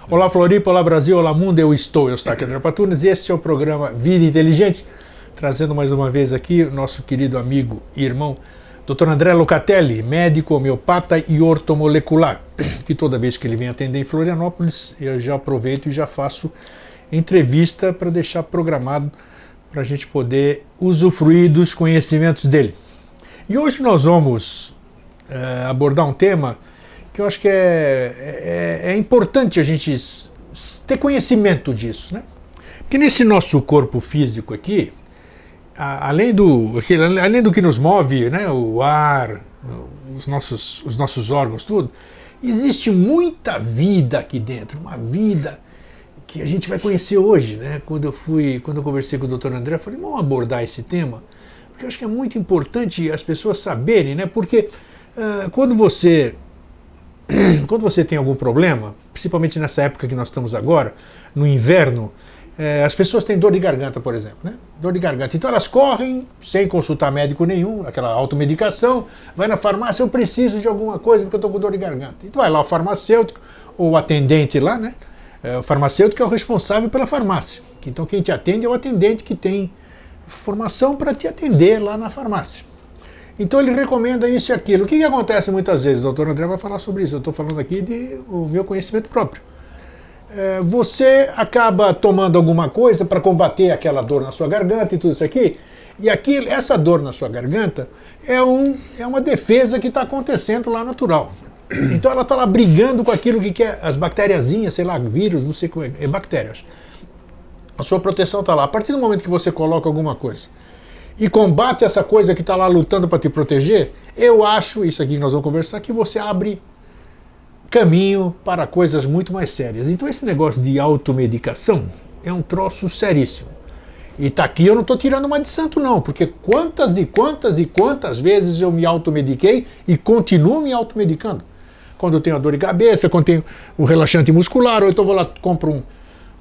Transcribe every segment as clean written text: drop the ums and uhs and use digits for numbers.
Olá Floripa, olá Brasil, olá mundo, eu estou aqui André Patunas e este é o programa Vida Inteligente, trazendo mais uma vez aqui o nosso querido amigo e irmão Dr. André Locatelli, médico, homeopata e ortomolecular, que toda vez que ele vem atender em Florianópolis, eu já aproveito e já faço entrevista para deixar programado para a gente poder usufruir dos conhecimentos dele. E hoje nós vamos abordar um tema que eu acho que é importante a gente ter conhecimento disso, né? Porque nesse nosso corpo físico aqui, além do que nos move, né, o ar, os nossos órgãos, tudo, existe muita vida aqui dentro, uma vida que a gente vai conhecer hoje, né? Quando eu conversei com o Dr. André, eu falei, vamos abordar esse tema, porque eu acho que é muito importante as pessoas saberem, né? Porque quando você tem algum problema, principalmente nessa época que nós estamos agora, no inverno, as pessoas têm dor de garganta, por exemplo, né? Dor de garganta. Então elas correm sem consultar médico nenhum, aquela automedicação, vai na farmácia, eu preciso de alguma coisa porque eu estou com dor de garganta. Então vai lá o farmacêutico, ou o atendente lá, né? O farmacêutico é o responsável pela farmácia. Então quem te atende é o atendente que tem formação para te atender lá na farmácia. Então ele recomenda isso e aquilo. O que acontece muitas vezes? O Dr. André vai falar sobre isso. Eu estou falando aqui do meu conhecimento próprio. Você acaba tomando alguma coisa para combater aquela dor na sua garganta e tudo isso aqui, e essa dor na sua garganta é uma defesa que está acontecendo lá natural. Então ela está lá brigando com aquilo que é as bactériazinhas, sei lá, vírus, não sei como é bactérias. A sua proteção está lá. A partir do momento que você coloca alguma coisa e combate essa coisa que está lá lutando para te proteger, eu acho, isso aqui que nós vamos conversar, que você abre caminho para coisas muito mais sérias. Então esse negócio de automedicação é um troço seríssimo. E tá aqui, eu não estou tirando uma de santo não, porque quantas e quantas vezes eu me automediquei e continuo me automedicando. Quando eu tenho a dor de cabeça, quando tenho o relaxante muscular, ou então vou lá, compro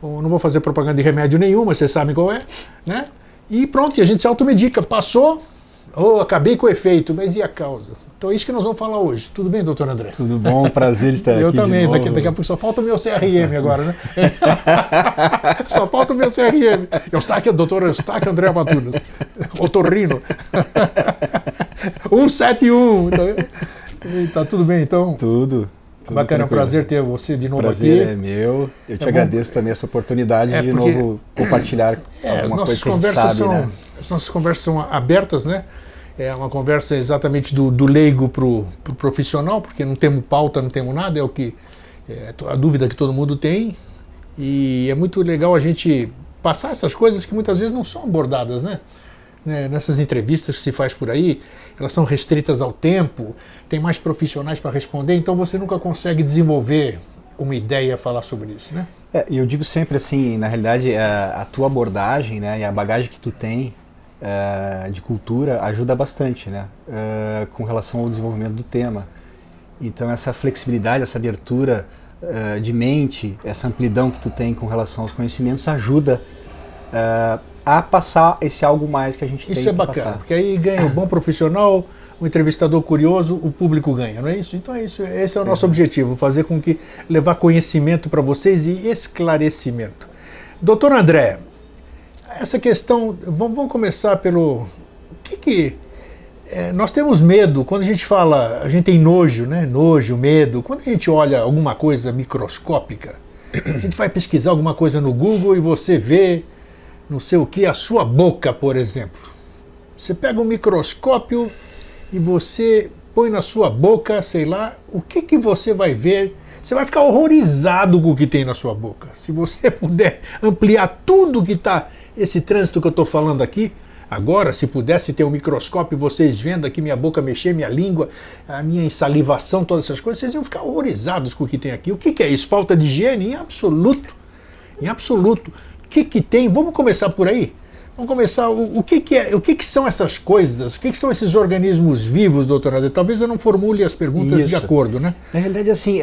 não vou fazer propaganda de remédio nenhum, mas vocês sabem qual é, né? E pronto, e a gente se automedica. Passou, acabei com o efeito, mas e a causa? Então é isso que nós vamos falar hoje. Tudo bem, doutor André? Tudo bom, prazer estar aqui. Eu também, de novo. Daqui a pouco só falta o meu CRM agora, né? Só falta o meu CRM. Doutor Eustáquio André Patunas, otorrino. 171. Tá tudo bem, então? Tudo bacana, é um prazer ter você de novo aqui. O prazer é meu. Eu te agradeço também essa oportunidade de novo compartilhar alguma coisa que a gente sabe, né? As nossas conversas são abertas, né? É uma conversa exatamente do leigo para o profissional, porque não temos pauta, não temos nada, é a dúvida que todo mundo tem. E é muito legal a gente passar essas coisas que muitas vezes não são abordadas, né? Nessas entrevistas que se faz por aí, elas são restritas ao tempo, tem mais profissionais para responder, então você nunca consegue desenvolver uma ideia a falar sobre isso, né? E eu digo sempre assim, na realidade, a tua abordagem, né, e a bagagem que tu tem de cultura ajuda bastante, né, com relação ao desenvolvimento do tema. Então essa flexibilidade, essa abertura de mente, essa amplidão que tu tem com relação aos conhecimentos ajuda a passar esse algo mais que a gente tem que passar. Isso é bacana, porque aí ganha o bom profissional, o entrevistador curioso, o público ganha, não é isso? Então é isso, esse é o nosso objetivo, fazer com que levar conhecimento para vocês e esclarecimento. Doutor André, essa questão, vamos começar pelo... nós temos medo, quando a gente fala, a gente tem nojo, né? Nojo, medo, quando a gente olha alguma coisa microscópica, a gente vai pesquisar alguma coisa no Google e você vê não sei o que, a sua boca, por exemplo. Você pega um microscópio e você põe na sua boca, sei lá, o que você vai ver? Você vai ficar horrorizado com o que tem na sua boca. Se você puder ampliar tudo que está, esse trânsito que eu estou falando aqui, agora, se pudesse ter um microscópio, vocês vendo aqui minha boca mexer, minha língua, a minha ensalivação, todas essas coisas, vocês iam ficar horrorizados com o que tem aqui. O que é isso? Falta de higiene? Em absoluto. Em absoluto. O que tem? Vamos começar por aí? Vamos começar. O que são essas coisas? O que são esses organismos vivos, doutor André? Talvez eu não formule as perguntas de acordo, né? Na realidade, assim,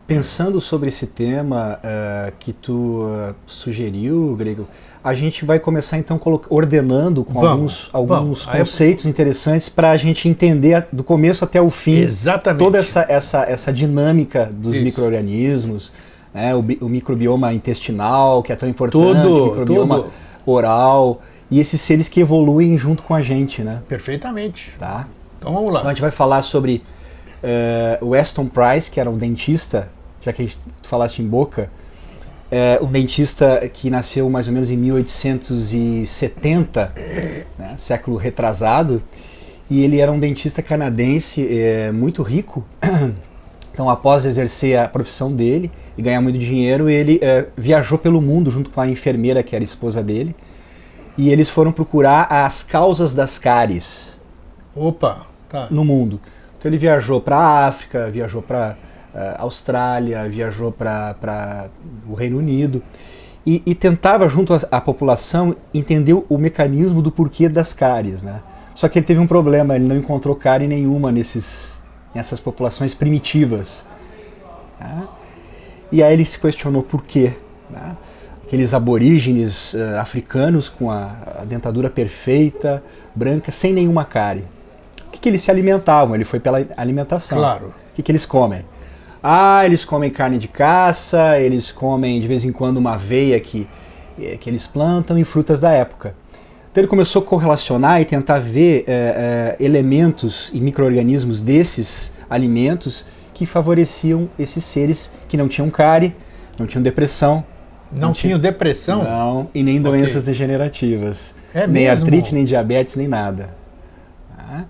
pensando sobre esse tema que tu sugeriu, Grego, a gente vai começar então ordenando com alguns conceitos interessantes para a gente entender do começo até o fim. Exatamente. Toda essa dinâmica dos micro-organismos, né? O microbioma intestinal, que é tão importante, o microbioma oral, e esses seres que evoluem junto com a gente, né? Perfeitamente. Tá? Então vamos lá. Então a gente vai falar sobre o Weston Price, que era um dentista, já que tu falaste em boca, um dentista que nasceu mais ou menos em 1870, né, século retrasado, e ele era um dentista canadense muito rico. Então, após exercer a profissão dele e ganhar muito dinheiro, ele viajou pelo mundo junto com a enfermeira, que era esposa dele, e eles foram procurar as causas das cáries. Opa, tá. No mundo. Então ele viajou para a África, viajou para Austrália, viajou para o Reino Unido e tentava, junto à população, entender o mecanismo do porquê das cáries, né? Só que ele teve um problema, ele não encontrou cárie nenhuma nessas populações primitivas. Né? E aí ele se questionou por quê. Né? Aqueles aborígenes africanos com a dentadura perfeita, branca, sem nenhuma cárie. O que eles se alimentavam? Ele foi pela alimentação. Claro. O que eles comem? Eles comem carne de caça, eles comem de vez em quando uma aveia que eles plantam e frutas da época. Então ele começou a correlacionar e tentar ver elementos e micro-organismos desses alimentos que favoreciam esses seres que não tinham cárie, não tinham depressão. Não tinham depressão? Não, e nem doenças degenerativas. Nem mesmo? artrite, nem diabetes, nem nada. Tá?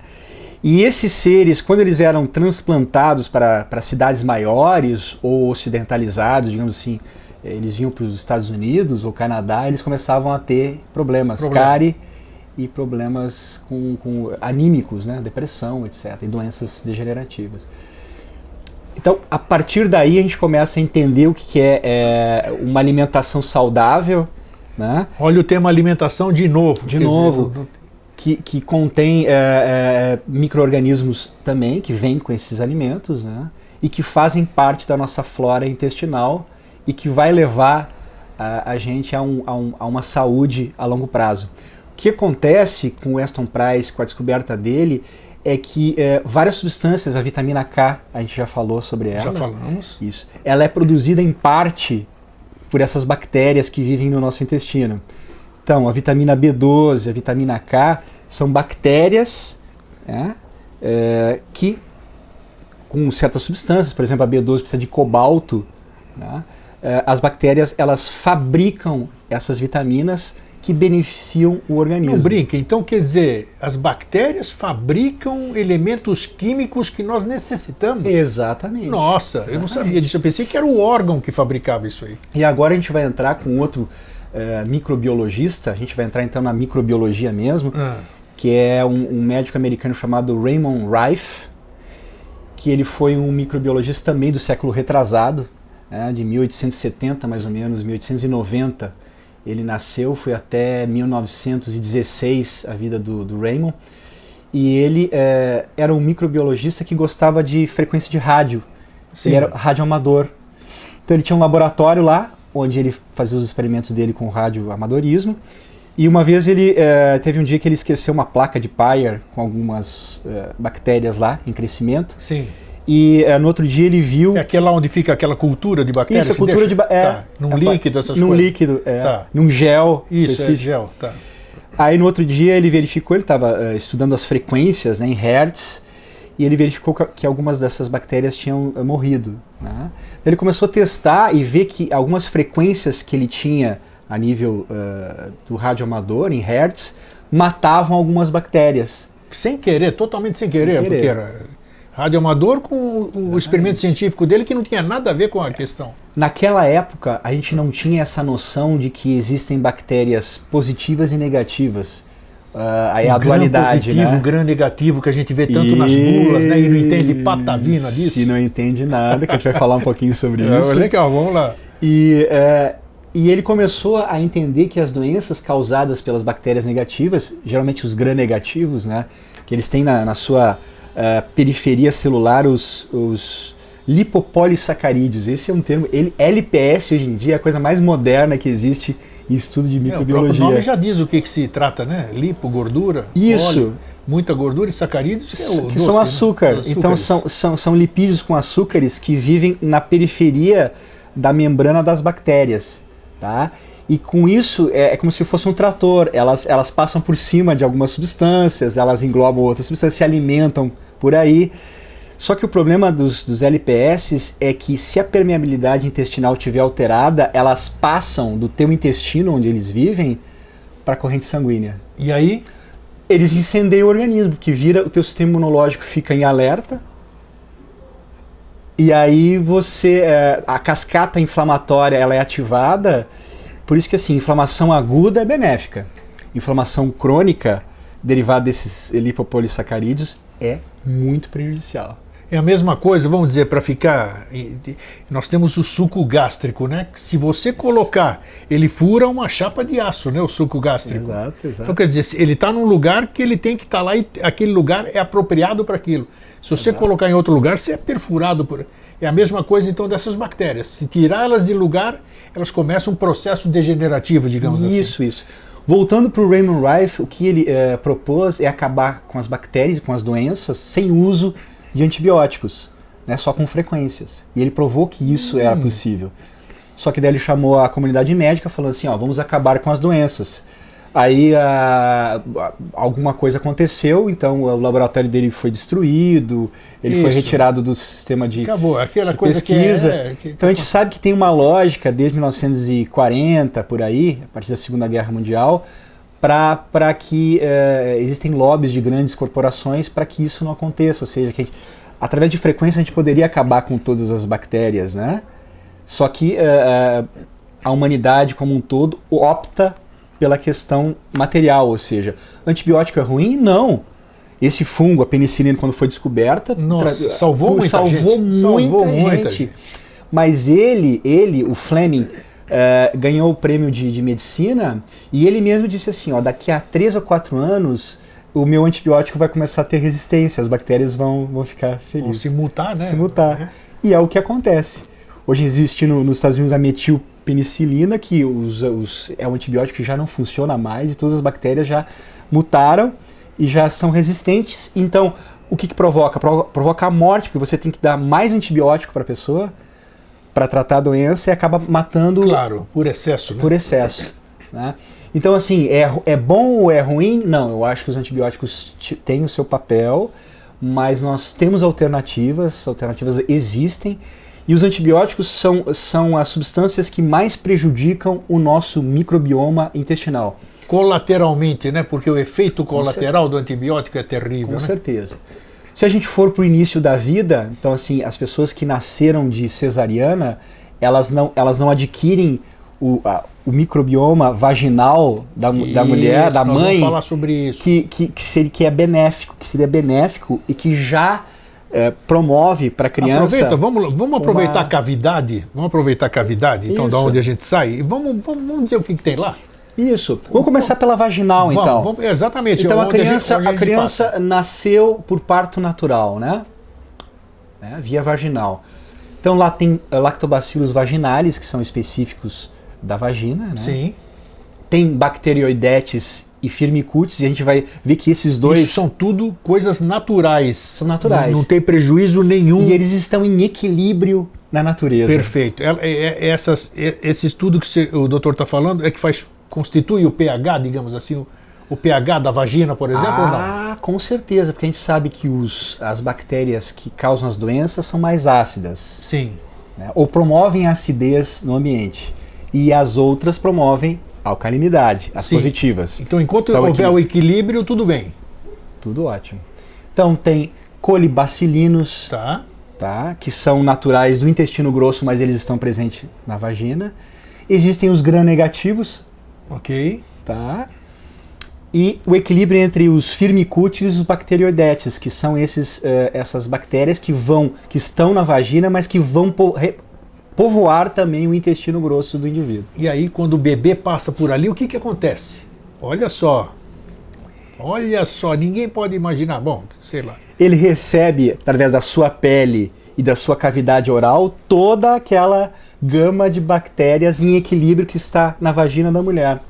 E esses seres, quando eles eram transplantados para cidades maiores ou ocidentalizados, digamos assim, eles vinham para os Estados Unidos ou Canadá, eles começavam a ter problemas, cárie e problemas com anímicos, né? Depressão, etc., e doenças degenerativas. Então, a partir daí, a gente começa a entender o que é uma alimentação saudável. Né? Olha o tema alimentação de novo. De novo. Que contém micro-organismos também, que vêm com esses alimentos, né? E que fazem parte da nossa flora intestinal e que vai levar a gente a uma saúde a longo prazo. O que acontece com o Weston Price, com a descoberta dele, é que várias substâncias, a vitamina K, a gente já falou sobre ela. Já falamos. Isso. Ela é produzida em parte por essas bactérias que vivem no nosso intestino. Então, a vitamina B12, a vitamina K, são bactérias que, com certas substâncias, por exemplo, a B12 precisa de cobalto, né? As bactérias, elas fabricam essas vitaminas que beneficiam o organismo. Não brinca, então quer dizer, as bactérias fabricam elementos químicos que nós necessitamos? Exatamente. Nossa, eu não sabia disso, eu pensei que era o órgão que fabricava isso aí. E agora a gente vai entrar com outro microbiologista, a gente vai entrar então na microbiologia mesmo, que é um médico americano chamado Raymond Rife, que ele foi um microbiologista também do século retrasado, de 1870 mais ou menos, 1890. Ele nasceu, foi até 1916 a vida do Raymond, e ele era um microbiologista que gostava de frequência de rádio. Sim. Ele era radioamador. Então ele tinha um laboratório lá, onde ele fazia os experimentos dele com radioamadorismo, e uma vez ele teve um dia que ele esqueceu uma placa de Peyer com algumas bactérias lá em crescimento. Sim. E no outro dia ele viu... É aquela onde fica aquela cultura de bactérias? Isso, a cultura de bactérias. Num líquido, essas num coisas? Num líquido, num gel. Isso, específico. gel, tá. Aí no outro dia ele verificou, ele estava estudando as frequências, né, em hertz, e ele verificou que algumas dessas bactérias tinham morrido. Né? Ele começou a testar e ver que algumas frequências que ele tinha a nível do radioamador, em hertz, matavam algumas bactérias. Sem querer, totalmente sem querer. Porque era radioamador com o experimento científico dele que não tinha nada a ver com a questão. Naquela época, a gente não tinha essa noção de que existem bactérias positivas e negativas. Aí a dualidade, positivo, né? Gram negativo que a gente vê tanto nas bulas, né? E não entende patavina disso. E não entende nada, que a gente vai falar um pouquinho sobre isso. Legal, vamos lá. E ele começou a entender que as doenças causadas pelas bactérias negativas, geralmente os Gram negativos, né? Que eles têm na sua periferia celular os lipopolissacarídeos. Esse é um termo, LPS hoje em dia é a coisa mais moderna que existe em estudo de microbiologia. O nome já diz o que se trata, né? Lipo, gordura, isso. Óleo, muita gordura e sacarídeos, que são açúcar. Né? Então são lipídios com açúcares que vivem na periferia da membrana das bactérias, tá? E com isso é como se fosse um trator, elas passam por cima de algumas substâncias, elas englobam outras substâncias, se alimentam por aí. Só que o problema dos LPS é que se a permeabilidade intestinal estiver alterada, elas passam do teu intestino, onde eles vivem, para a corrente sanguínea. E aí? Eles incendeiam o organismo, que vira, o teu sistema imunológico fica em alerta, e aí a cascata inflamatória ela é ativada. Por isso que assim, inflamação aguda é benéfica. Inflamação crônica, derivada desses lipopolissacarídeos, é muito prejudicial. É a mesma coisa, vamos dizer, para ficar... Nós temos o suco gástrico, né? Se você colocar, ele fura uma chapa de aço, né? O suco gástrico. Exato. Então, quer dizer, ele está num lugar que ele tem que estar lá e aquele lugar é apropriado para aquilo. Se você colocar em outro lugar, você é perfurado por... É a mesma coisa, então, dessas bactérias. Se tirar elas de lugar, elas começam um processo degenerativo, digamos assim. Isso. Voltando para o Raymond Rife, o que ele propôs é acabar com as bactérias e com as doenças sem uso de antibióticos, né, só com frequências. E ele provou que isso era possível. Só que daí ele chamou a comunidade médica falando assim, vamos acabar com as doenças. Aí alguma coisa aconteceu, então o laboratório dele foi destruído, ele foi retirado do sistema de, acabou, aquela de coisa pesquisa. Então a gente sabe que tem uma lógica desde 1940, por aí, a partir da Segunda Guerra Mundial, para que existem lobbies de grandes corporações para que isso não aconteça. Ou seja, que através de frequência a gente poderia acabar com todas as bactérias, né? Só que a humanidade como um todo opta pela questão material, ou seja, antibiótico é ruim? Não. Esse fungo, a penicilina, quando foi descoberta, salvou muita gente. Mas ele, o Fleming, ganhou o prêmio de medicina e ele mesmo disse assim, daqui a 3 ou 4 anos o meu antibiótico vai começar a ter resistência, as bactérias vão ficar felizes. Vão se mutar, né? Se mutar. E é o que acontece. Hoje existe nos Estados Unidos a metilpenicilina, que é um antibiótico que já não funciona mais e todas as bactérias já mutaram e já são resistentes. Então, o que provoca? Provoca a morte, porque você tem que dar mais antibiótico para a pessoa para tratar a doença e acaba matando... Claro, por excesso. Né? Por excesso. Né? Então, assim, é bom ou é ruim? Não, eu acho que os antibióticos têm o seu papel, mas nós temos alternativas existem, e os antibióticos são as substâncias que mais prejudicam o nosso microbioma intestinal. Colateralmente, né? Porque o efeito colateral do antibiótico é terrível. Com certeza. Se a gente for para o início da vida, então assim, as pessoas que nasceram de cesariana, elas não adquirem o microbioma vaginal da mulher, da mãe, vamos falar sobre isso. Que é benéfico, que seria benéfico e que já promove para a criança... Vamos aproveitar a cavidade, então, Isso. da onde a gente sai, e vamos dizer o que tem lá? Isso. Vamos começar pela vaginal, então. Exatamente. Então a criança nasceu por parto natural, né? Via vaginal. Então lá tem lactobacilos vaginalis, que são específicos da vagina, né? Sim. Tem bacteroidetes e firmicutes, e a gente vai ver que esses dois... Isso são tudo coisas naturais. São naturais. Não tem prejuízo nenhum. E eles estão em equilíbrio na natureza. Perfeito. Esse estudo que o doutor está falando é que constitui o pH, digamos assim, o pH da vagina, por exemplo, ou não? Com certeza, porque a gente sabe que as bactérias que causam as doenças são mais ácidas. Sim. Né? Ou promovem acidez no ambiente. E as outras promovem alcalinidade, as positivas. Então, enquanto houver o equilíbrio, tudo bem. Tudo ótimo. Então, tem colibacilinos, que são naturais do intestino grosso, mas eles estão presentes na vagina. Existem os gram-negativos. Ok. E o equilíbrio entre os firmicutes e os bacteroidetes, que são essas bactérias que estão na vagina, mas que vão povoar também o intestino grosso do indivíduo. E aí, quando o bebê passa por ali, o que acontece? Olha só, ninguém pode imaginar, bom, sei lá. Ele recebe, através da sua pele e da sua cavidade oral, toda aquela gama de bactérias em equilíbrio que está na vagina da mulher.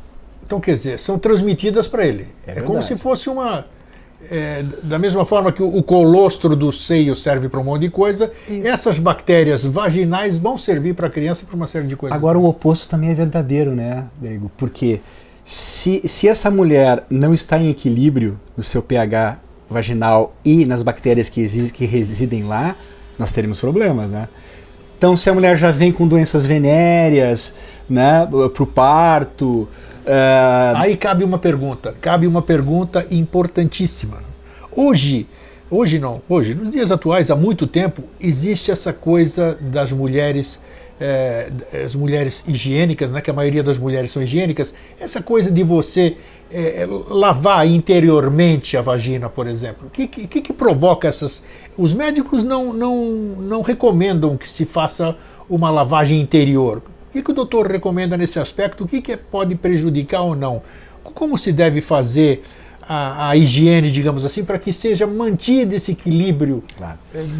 Então, quer dizer, são transmitidas para ele. É como se fosse Da mesma forma que o colostro do seio serve para um monte de coisa, essas bactérias vaginais vão servir para a criança para uma série de coisas. Agora, o oposto também é verdadeiro, né, Grego? Porque se essa mulher não está em equilíbrio no seu pH vaginal e nas bactérias que residem lá, nós teremos problemas, né? Então, se a mulher já vem com doenças venéreas, né, para o parto... Aí cabe uma pergunta importantíssima. Hoje, nos dias atuais, há muito tempo, existe essa coisa das mulheres, as mulheres higiênicas, né, que a maioria das mulheres são higiênicas, essa coisa de você lavar interiormente a vagina, por exemplo. O que provoca essas... Os médicos não recomendam que se faça uma lavagem interior. O que o doutor recomenda nesse aspecto? O que pode prejudicar ou não? Como se deve fazer a higiene, digamos assim, para que seja mantido esse equilíbrio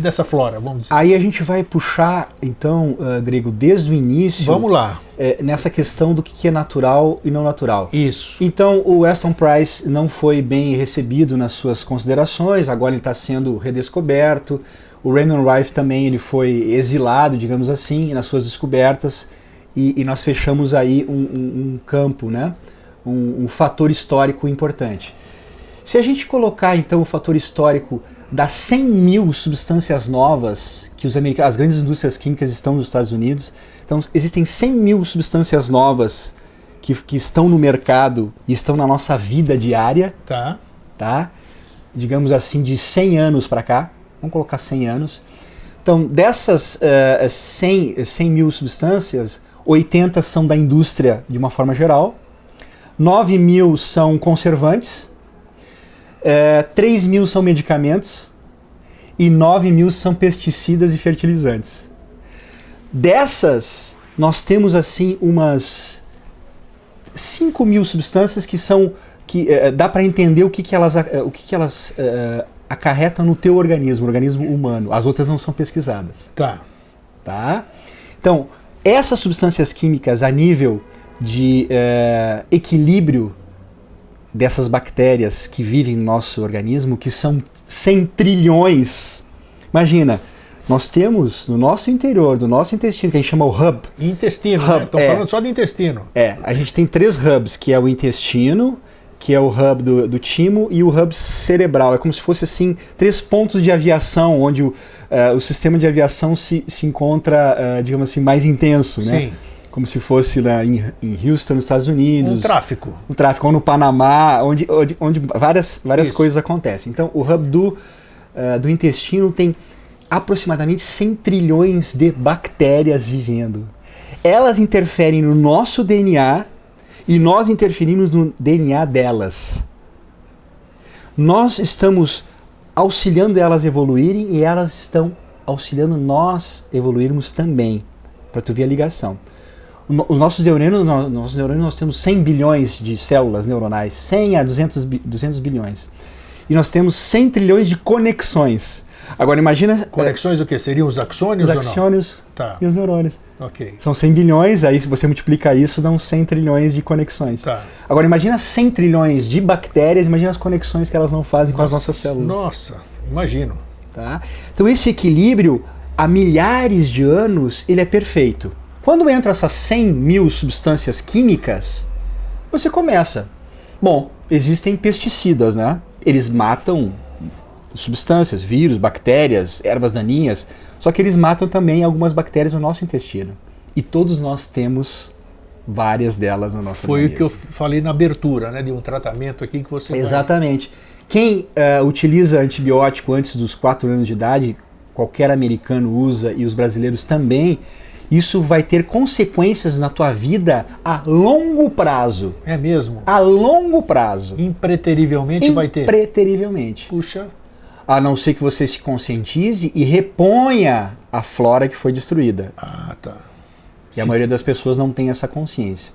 dessa flora, vamos dizer? Aí a gente vai puxar, então, Grego, desde o início... Vamos lá. Nessa questão do que é natural e não natural. Isso. Então, o Weston Price não foi bem recebido nas suas considerações, agora ele está sendo redescoberto. O Raymond Rife também ele foi exilado, digamos assim, nas suas descobertas. E nós fechamos aí um campo, né? Um fator histórico importante. Se a gente colocar então o fator histórico das 100 mil substâncias novas que as grandes indústrias químicas estão nos Estados Unidos, então existem 100 mil substâncias novas que estão no mercado e estão na nossa vida diária, tá? Digamos assim, de 100 anos para cá, vamos colocar 100 anos. Então, dessas 100 mil substâncias, 80 são da indústria de uma forma geral, 9 mil são conservantes, 3 mil são medicamentos e 9 mil são pesticidas e fertilizantes. Dessas, nós temos assim umas 5 mil substâncias que dá para entender o que elas acarretam no teu organismo, no organismo humano. As outras não são pesquisadas. Tá? Então, essas substâncias químicas a nível de equilíbrio dessas bactérias que vivem no nosso organismo, que são 100 trilhões. Imagina, nós temos no nosso interior, do nosso intestino, que a gente chama o hub. Intestino, né? Estão falando só do intestino. A gente tem 3 hubs, que é o intestino, que é o hub do timo, e o hub cerebral. É como se fosse assim 3 pontos de aviação, onde o sistema de aviação se encontra, digamos assim, mais intenso, né? Sim. Como se fosse lá em Houston, nos Estados Unidos. Um tráfico. Ou no Panamá, onde várias coisas acontecem. Então, o hub do intestino tem aproximadamente 100 trilhões de bactérias vivendo. Elas interferem no nosso DNA e nós interferimos no DNA delas. Nós estamos auxiliando elas a evoluírem e elas estão auxiliando nós a evoluirmos também, para tu ver a ligação. Os nossos neurônios, nós temos 100 bilhões de células neuronais, 100 a 200 bilhões. E nós temos 100 trilhões de conexões. Agora imagina... Conexões o quê? Seriam os axônios ou não? Os axônios e os neurônios. Ok. São 100 bilhões, aí se você multiplica isso, dão 100 trilhões de conexões. Agora imagina 100 trilhões de bactérias, imagina as conexões que elas não fazem com as nossas células. Nossa, imagino. Tá? Então esse equilíbrio, há milhares de anos, ele é perfeito. Quando entram essas 100 mil substâncias químicas, você começa. Bom, existem pesticidas, né? Eles matam substâncias, vírus, bactérias, ervas daninhas, só que eles matam também algumas bactérias no nosso intestino. E todos nós temos várias delas no nosso organismo. Foi o que eu falei na abertura, né, de um tratamento aqui que você... Exatamente. Quem utiliza antibiótico antes dos 4 anos de idade, qualquer americano usa e os brasileiros também, isso vai ter consequências na tua vida a longo prazo. É mesmo? A longo prazo. Impreterivelmente vai ter? Impreterivelmente. Puxa. A não ser que você se conscientize e reponha a flora que foi destruída. Tá. E a maioria das pessoas não tem essa consciência.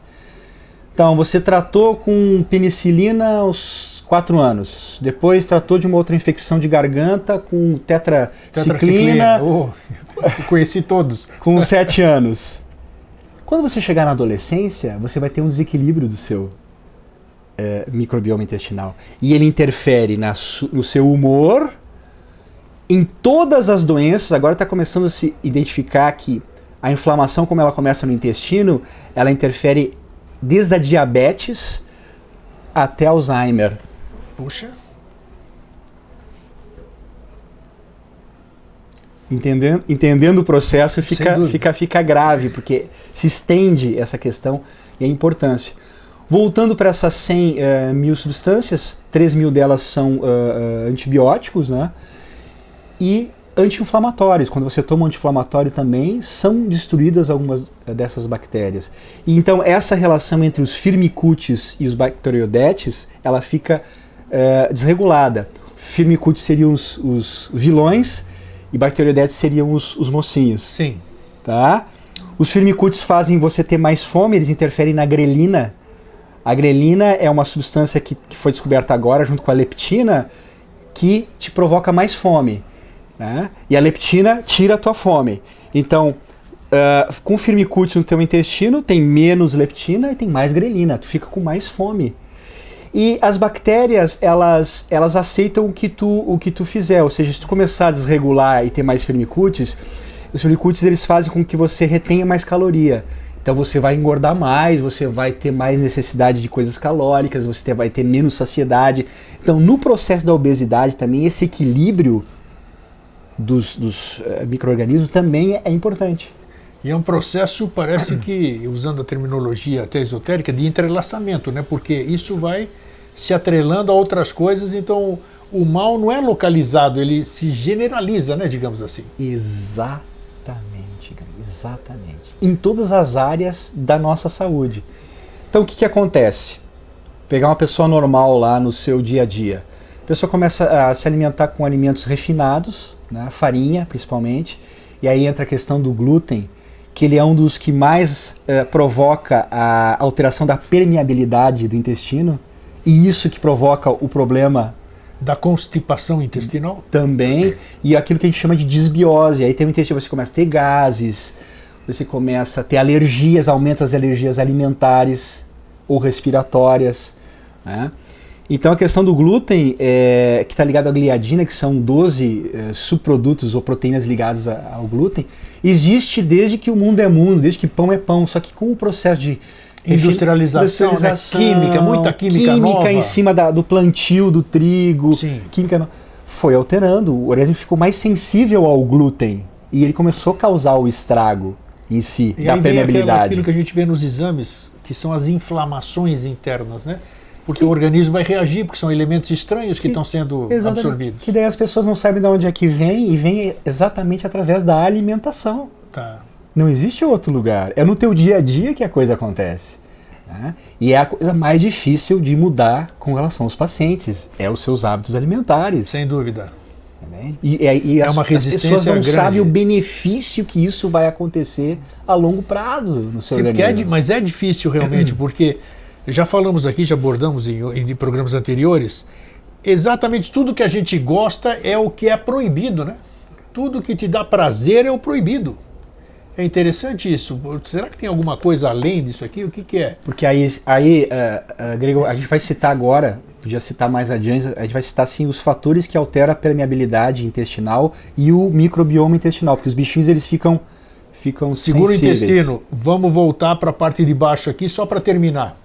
Então, você tratou com penicilina aos 4 anos. Depois tratou de uma outra infecção de garganta com tetraciclina. Eu conheci todos. Com 7 anos. Quando você chegar na adolescência, você vai ter um desequilíbrio do seu microbioma intestinal. E ele interfere no seu humor, em todas as doenças. Agora está começando a se identificar que a inflamação, como ela começa no intestino, ela interfere desde a diabetes até Alzheimer. Puxa. Entendendo o processo, fica grave, porque se estende essa questão e a importância. Voltando para essas 100 mil substâncias, 3 mil delas são antibióticos, né? E anti-inflamatórios. Quando você toma um anti-inflamatório também, são destruídas algumas dessas bactérias. E então essa relação entre os firmicutes e os bacteroidetes, ela fica desregulada. Firmicutes seriam os vilões e bacteroidetes seriam os mocinhos. Sim. Tá? Os firmicutes fazem você ter mais fome, eles interferem na grelina. A grelina é uma substância que foi descoberta agora, junto com a leptina, que te provoca mais fome. Né? E a leptina tira a tua fome. Então, com firmicutes no teu intestino, tem menos leptina e tem mais grelina. Tu fica com mais fome. E as bactérias, elas aceitam o que tu fizer. Ou seja, se tu começar a desregular e ter mais firmicutes, os firmicutes eles fazem com que você retenha mais caloria. Então você vai engordar mais, você vai ter mais necessidade de coisas calóricas, você vai ter menos saciedade. Então no processo da obesidade também esse equilíbrio dos micro-organismos também é importante. E é um processo, parece que, usando a terminologia até esotérica, de entrelaçamento, né? Porque isso vai se atrelando a outras coisas, então o mal não é localizado, ele se generaliza, né, digamos assim. Exatamente, exatamente. Em todas as áreas da nossa saúde. Então o que acontece? Pegar uma pessoa normal lá no seu dia a dia. A pessoa começa a se alimentar com alimentos refinados, né, farinha principalmente, e aí entra a questão do glúten, que ele é um dos que mais provoca a alteração da permeabilidade do intestino, e isso que provoca o problema da constipação intestinal? Também, e aquilo que a gente chama de disbiose. Aí tem o intestino, você começa a ter gases, você começa a ter alergias, aumenta as alergias alimentares ou respiratórias, né? Então a questão do glúten, que está ligado à gliadina, que são 12 subprodutos ou proteínas ligadas ao glúten, existe desde que o mundo é mundo, desde que pão é pão, só que com o processo de industrialização, né? Química, muita química nova. Em cima do plantio do trigo, química foi alterando, o organismo ficou mais sensível ao glúten e ele começou a causar o estrago em si, e da aí permeabilidade. Aquilo que a gente vê nos exames, que são as inflamações internas, né? Porque o organismo vai reagir, porque são elementos estranhos que estão sendo absorvidos. Que daí as pessoas não sabem de onde é que vem, e vem exatamente através da alimentação. Tá. Não existe outro lugar. É no teu dia a dia que a coisa acontece. Né? E é a coisa mais difícil de mudar com relação aos pacientes. É os seus hábitos alimentares. Sem dúvida. E uma resistência as pessoas não grande. sabem o benefício que isso vai acontecer a longo prazo no seu organismo. Mas é difícil realmente, porque já falamos aqui, já abordamos em programas anteriores, exatamente tudo que a gente gosta é o que é proibido, né? Tudo que te dá prazer é o proibido. É interessante isso. Será que tem alguma coisa além disso aqui? O que é? Porque Grego, a gente vai citar agora, podia citar mais adiante, a gente vai citar assim, os fatores que alteram a permeabilidade intestinal e o microbioma intestinal, porque os bichinhos eles ficam Segura o sensíveis. intestino. Vamos voltar para a parte de baixo aqui, só para terminar.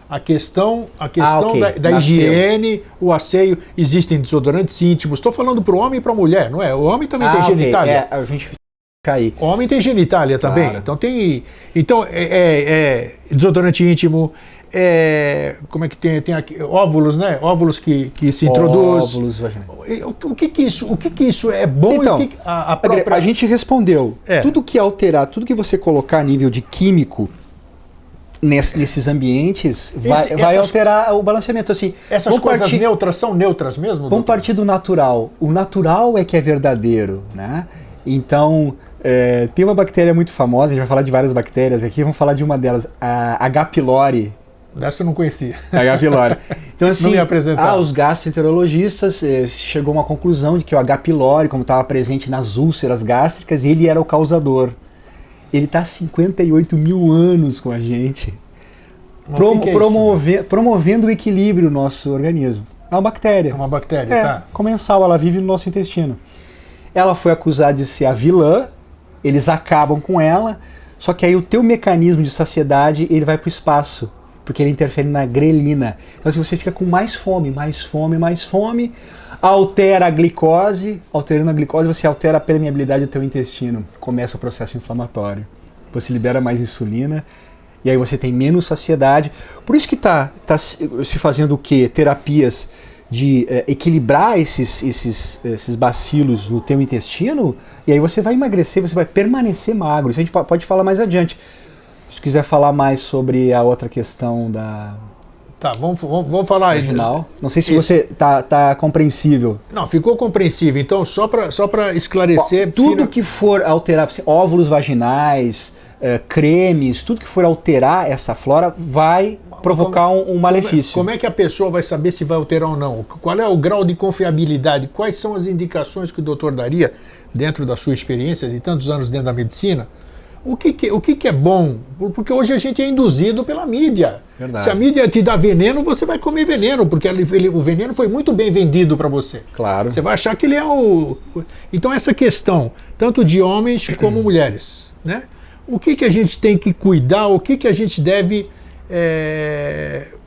A questão okay. da higiene, o asseio, existem desodorantes íntimos. Estou falando para o homem e para a mulher, não é? O homem também tem genitália. A gente cair. O homem tem genitália também. Claro. Então tem. Então desodorante íntimo. Como é que tem aqui? Óvulos, né? Óvulos que se introduz. Óvulos vaginais. O que isso é bom? Então, e a própria... a gente respondeu. Tudo que alterar, tudo que você colocar a nível de químico nesses ambientes vai alterar o balanceamento. Assim, essas coisas neutras são neutras mesmo? Vamos partir do natural. O natural é que é verdadeiro, né? Então, tem uma bactéria muito famosa, a gente vai falar de várias bactérias aqui, vamos falar de uma delas, a H. pylori. Dessa eu não conhecia. H. pylori. Então, assim, não me apresentar. Os gastroenterologistas chegou a uma conclusão de que o H. pylori, como estava presente nas úlceras gástricas, ele era o causador. Ele está há 58 mil anos com a gente. promovendo o equilíbrio no nosso organismo. É uma bactéria. É uma bactéria, tá. Comensal, ela vive no nosso intestino. Ela foi acusada de ser a vilã, eles acabam com ela, só que aí o teu mecanismo de saciedade, ele vai para o espaço, porque ele interfere na grelina. Então se você fica com mais fome, altera a glicose, alterando a glicose você altera a permeabilidade do teu intestino, começa o processo inflamatório. Você libera mais insulina, e aí você tem menos saciedade. Por isso que tá se fazendo o quê? Terapias de equilibrar esses bacilos no teu intestino, e aí você vai emagrecer, você vai permanecer magro. Isso a gente pode falar mais adiante. Se quiser falar mais sobre a outra questão da... Tá, vamos falar aí. Não sei se você tá compreensível. Não, ficou compreensível. Então, só para esclarecer... Tudo que for alterar, óvulos vaginais, cremes, tudo que for alterar essa flora vai provocar um malefício. Como é que a pessoa vai saber se vai alterar ou não? Qual é o grau de confiabilidade? Quais são as indicações que o doutor daria, dentro da sua experiência de tantos anos dentro da medicina? O que é bom? Porque hoje a gente é induzido pela mídia. Verdade. Se a mídia te dá veneno, você vai comer veneno, porque o veneno foi muito bem vendido para você. Claro. Você vai achar que ele é o... Então essa questão, tanto de homens como mulheres, né? O que a gente tem que cuidar, o que a gente deve...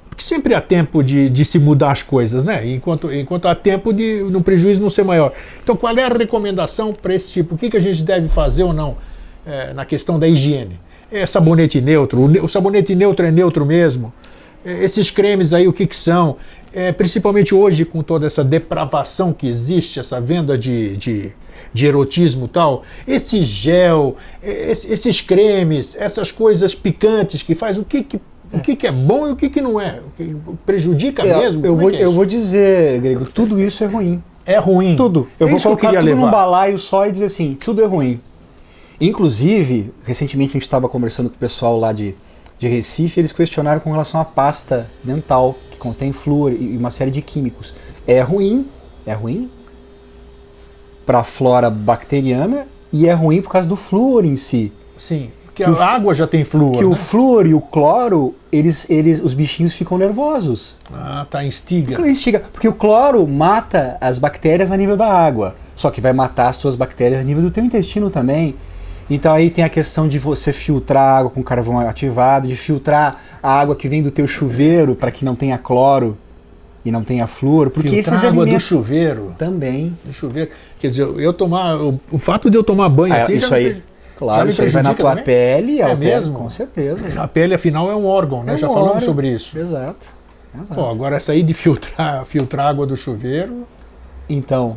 Porque sempre há tempo de se mudar as coisas, né? Enquanto há tempo de no prejuízo não ser maior. Então qual é a recomendação para esse tipo? O que a gente deve fazer ou não na questão da higiene? É sabonete neutro? O sabonete neutro é neutro mesmo? Esses cremes aí, o que são? Principalmente hoje, com toda essa depravação que existe, essa venda de erotismo e tal, esse gel, esses cremes, essas coisas picantes que faz o que é bom e o que não é? O que prejudica mesmo? Eu vou dizer, Grego, tudo isso é ruim. É ruim? Tudo. Eu vou colocar tudo num balaio só e dizer assim, tudo é ruim. Inclusive, recentemente a gente estava conversando com o pessoal lá de Recife, eles questionaram com relação à pasta dental, que contém flúor e uma série de químicos. É ruim para a flora bacteriana e é ruim por causa do flúor em si. Sim, porque a água já tem flúor. Que o flúor e o cloro, os bichinhos ficam nervosos. Ah, tá, instiga. Porque o cloro mata as bactérias a nível da água, só que vai matar as suas bactérias a nível do teu intestino também. Então aí tem a questão de você filtrar água com carvão ativado, de filtrar a água que vem do teu chuveiro para que não tenha cloro e não tenha flúor, porque filtrar esses água alimentos do chuveiro também. Do chuveiro. Quer dizer, o fato de eu tomar banho assim, isso aí, claro, isso aí vai na tua pele, mesmo? Com certeza. A pele afinal é um órgão, né? Já falamos sobre isso. Exato. Pô, agora essa aí de filtrar água do chuveiro. Então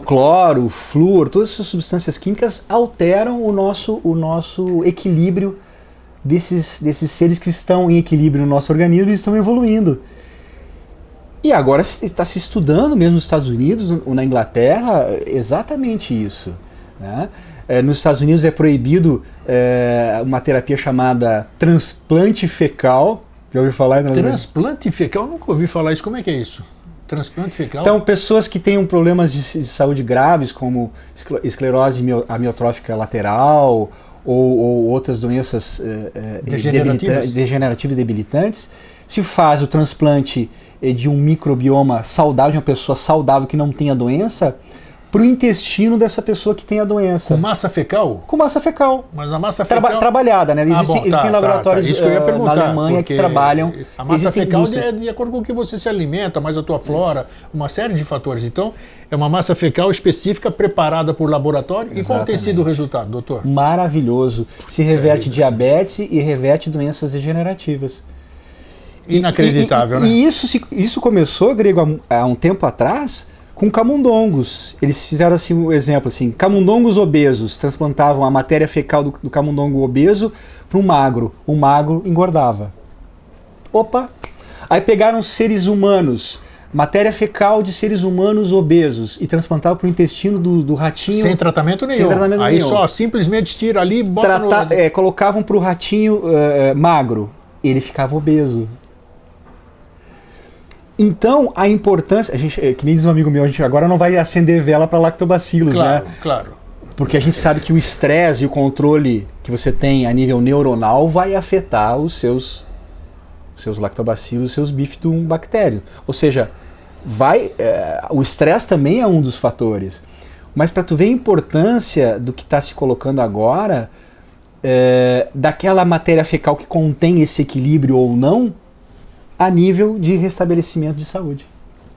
cloro, flúor, todas essas substâncias químicas alteram o nosso equilíbrio desses seres que estão em equilíbrio no nosso organismo e estão evoluindo. E agora está se estudando, mesmo nos Estados Unidos ou na Inglaterra, exatamente isso. Né? Nos Estados Unidos é proibido uma terapia chamada transplante fecal. Já ouviu falar? Transplante fecal? Eu nunca ouvi falar isso. Como é que é isso? Transplante fecal? Então, pessoas que tenham problemas de saúde graves, como esclerose amiotrófica lateral ou outras doenças degenerativas debilitantes, se faz o transplante de um microbioma saudável, de uma pessoa saudável que não tem a doença, para o intestino dessa pessoa que tem a doença. Com massa fecal? Com massa fecal. Mas a massa fecal... Trabalhada, né? Existem laboratórios isso que eu ia perguntar, na Alemanha que trabalham... A massa fecal é de acordo com o que você se alimenta, mais a tua flora, uma série de fatores. Então, é uma massa fecal específica preparada por laboratório. Exatamente. E qual tem sido o resultado, doutor? Maravilhoso. Se reverte diabetes e reverte doenças degenerativas. Inacreditável, né? E isso começou, Grego, há um tempo atrás... com camundongos. Eles fizeram assim um exemplo assim, camundongos obesos, transplantavam a matéria fecal do camundongo obeso para um magro. O magro engordava. Opa! Aí pegaram seres humanos, matéria fecal de seres humanos obesos e transplantavam para o intestino do ratinho. Sem tratamento nenhum. Aí só simplesmente tira ali e bota colocavam para o ratinho magro. Ele ficava obeso. Então, a importância... que nem diz um amigo meu, a gente agora não vai acender vela para lactobacilos, claro, né? Claro. Porque a gente sabe que o estresse e o controle que você tem a nível neuronal vai afetar os seus lactobacilos, os seus bifidobactérios. Ou seja, o estresse também é um dos fatores. Mas para tu ver a importância do que está se colocando agora, daquela matéria fecal que contém esse equilíbrio ou não, a nível de restabelecimento de saúde.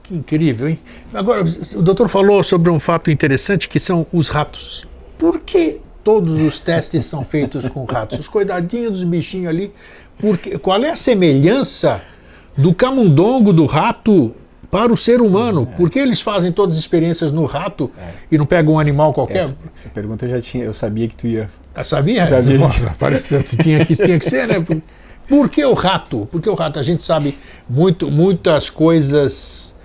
Que incrível, hein? Agora, o doutor falou sobre um fato interessante que são os ratos. Por que todos os testes são feitos com ratos? Os coitadinhos dos bichinhos ali. Qual é a semelhança do camundongo, do rato, para o ser humano? Por que eles fazem todas as experiências no rato e não pegam um animal qualquer? Essa pergunta eu sabia que tu ia... Sabia? Parecia que tinha que ser, né? Por que o rato? Porque o rato, a gente sabe, muitas coisas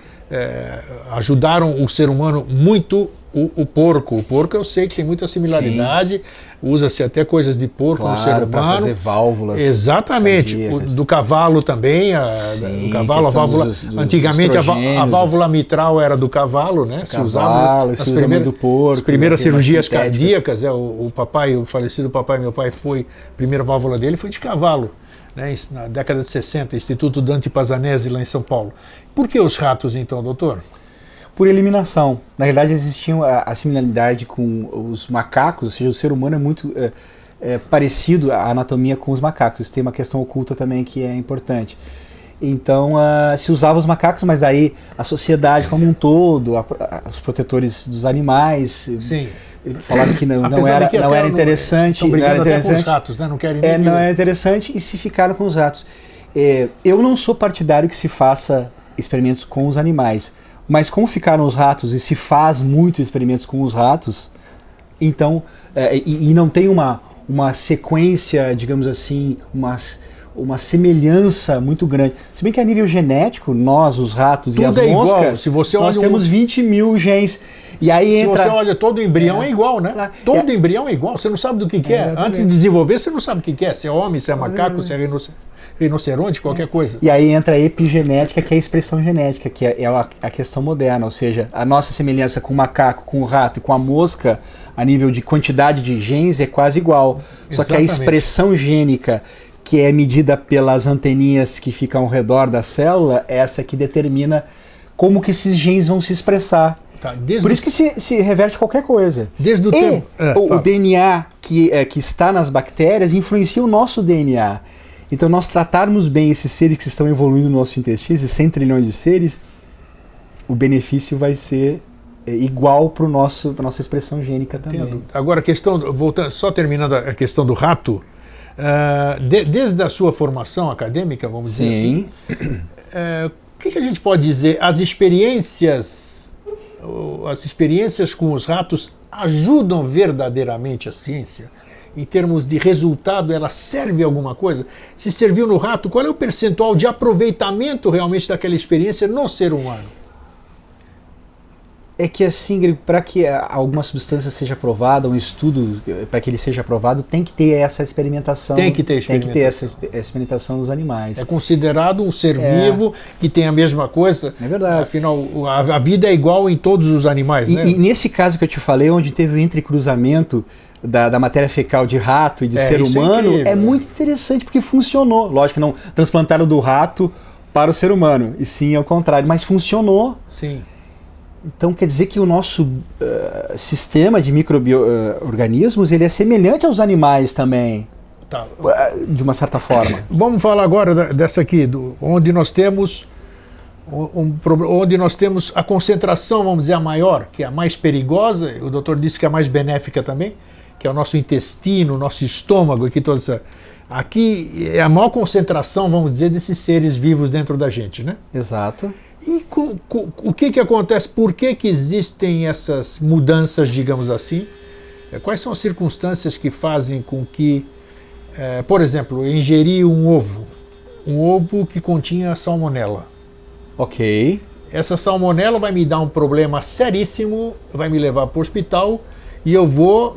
ajudaram o ser humano muito. O porco. O porco eu sei que tem muita similaridade, usa-se até coisas de porco no ser humano. Para fazer válvulas. Exatamente. Do cavalo também. O cavalo, a válvula. Antigamente a válvula mitral era do cavalo, né? Se usava as primeiras cirurgias cardíacas. O falecido papai, meu pai, a primeira válvula dele foi de cavalo. Né, na década de 60, Instituto Dante Pazanese, lá em São Paulo. Por que os ratos, então, doutor? Por eliminação. Na realidade, existia a similaridade com os macacos, ou seja, o ser humano é muito parecido à anatomia com os macacos. Tem uma questão oculta também que é importante. Então, se usava os macacos, mas aí a sociedade como um todo, os protetores dos animais... Sim. Falaram que não era interessante. Não era interessante. Com os ratos, né? Não querem não era interessante e se ficaram com os ratos. Eu não sou partidário que se faça experimentos com os animais, mas como ficaram os ratos e se faz muitos experimentos com os ratos, então, e não tem uma sequência, digamos assim, uma semelhança muito grande. Se bem que a nível genético, nós, os ratos e as moscas, se você nós temos 20 mil genes. E aí se você olha, todo embrião é igual, né? Todo embrião é igual, você não sabe do que é. Antes de desenvolver, você não sabe o que é. Se é homem, se é macaco, se é rinoceronte, qualquer coisa. E aí entra a epigenética, que é a expressão genética, que é a questão moderna. Ou seja, a nossa semelhança com o macaco, com o rato e com a mosca, a nível de quantidade de genes, é quase igual. Só que a expressão gênica, que é medida pelas anteninhas que ficam ao redor da célula, é essa que determina como que esses genes vão se expressar. Por isso que se reverte qualquer coisa. Desde o tempo. O DNA que está nas bactérias influencia o nosso DNA. Então, nós tratarmos bem esses seres que estão evoluindo no nosso intestino, esses 100 trilhões de seres, o benefício vai ser igual para a nossa expressão gênica também. Entendo. Agora, voltando, só terminando a questão do rato, desde a sua formação acadêmica, vamos dizer assim, o que a gente pode dizer? As experiências com os ratos ajudam verdadeiramente a ciência? Em termos de resultado, ela serve a alguma coisa? Se serviu no rato, qual é o percentual de aproveitamento realmente daquela experiência no ser humano? É que assim, para que alguma substância seja aprovada, um estudo, para que ele seja aprovado, tem que ter essa experimentação. Tem que ter essa experimentação dos animais. É considerado um ser vivo que tem a mesma coisa. É verdade. Afinal, a vida é igual em todos os animais, né? E nesse caso que eu te falei, onde teve o entrecruzamento da matéria fecal de rato e de ser humano, é muito interessante, porque funcionou. Lógico que não transplantaram do rato para o ser humano, e sim ao contrário, mas funcionou. Sim. Então quer dizer que o nosso sistema de micro-organismos ele é semelhante aos animais também, de uma certa forma. Vamos falar agora dessa aqui, onde nós temos a concentração, vamos dizer, a maior, que é a mais perigosa, o doutor disse que é a mais benéfica também, que é o nosso intestino, o nosso estômago, aqui é a maior concentração, vamos dizer, desses seres vivos dentro da gente, né? Exato. E o que acontece? Por que existem essas mudanças, digamos assim? Quais são as circunstâncias que fazem com que, por exemplo, eu ingeri um ovo que continha salmonela. Ok. Essa salmonela vai me dar um problema seríssimo, vai me levar para o hospital e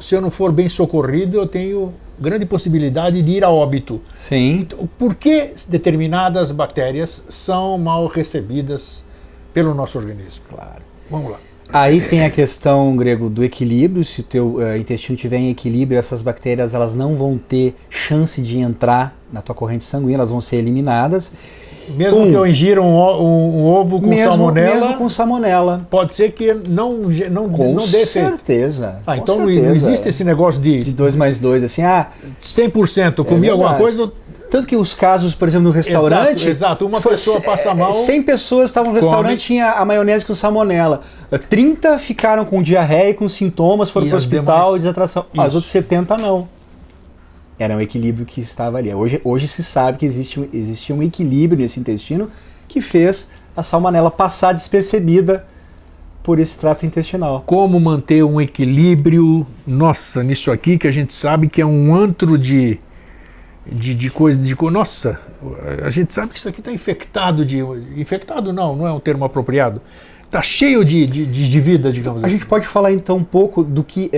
se eu não for bem socorrido, eu tenho grande possibilidade de ir a óbito. Sim. Então, por que determinadas bactérias são mal recebidas pelo nosso organismo? Claro. Vamos lá. Aí tem a questão, Grego, do equilíbrio. Se o teu intestino estiver em equilíbrio, essas bactérias elas não vão ter chance de entrar na tua corrente sanguínea, elas vão ser eliminadas. Mesmo que eu ingira um ovo com salmonela? Mesmo com salmonela. Pode ser que não dê Com certeza. Ah, então não existe esse negócio de 2 mais 2, assim, 100% comi alguma coisa... Tanto que os casos, por exemplo, no restaurante... Exato. Uma pessoa passa mal... 100 pessoas estavam no restaurante, tinha a maionese com salmonela. 30 ficaram com diarreia e com sintomas, foram para o hospital e desatração. As outras 70 não. Era um equilíbrio que estava ali. Hoje se sabe que existia um equilíbrio nesse intestino que fez a salmonela passar despercebida por esse trato intestinal. Como manter um equilíbrio, nossa, nisso aqui que a gente sabe que é um antro de coisa, nossa, a gente sabe que isso aqui está infectado infectado não é um termo apropriado, está cheio de vida, digamos assim. A gente pode falar então um pouco do que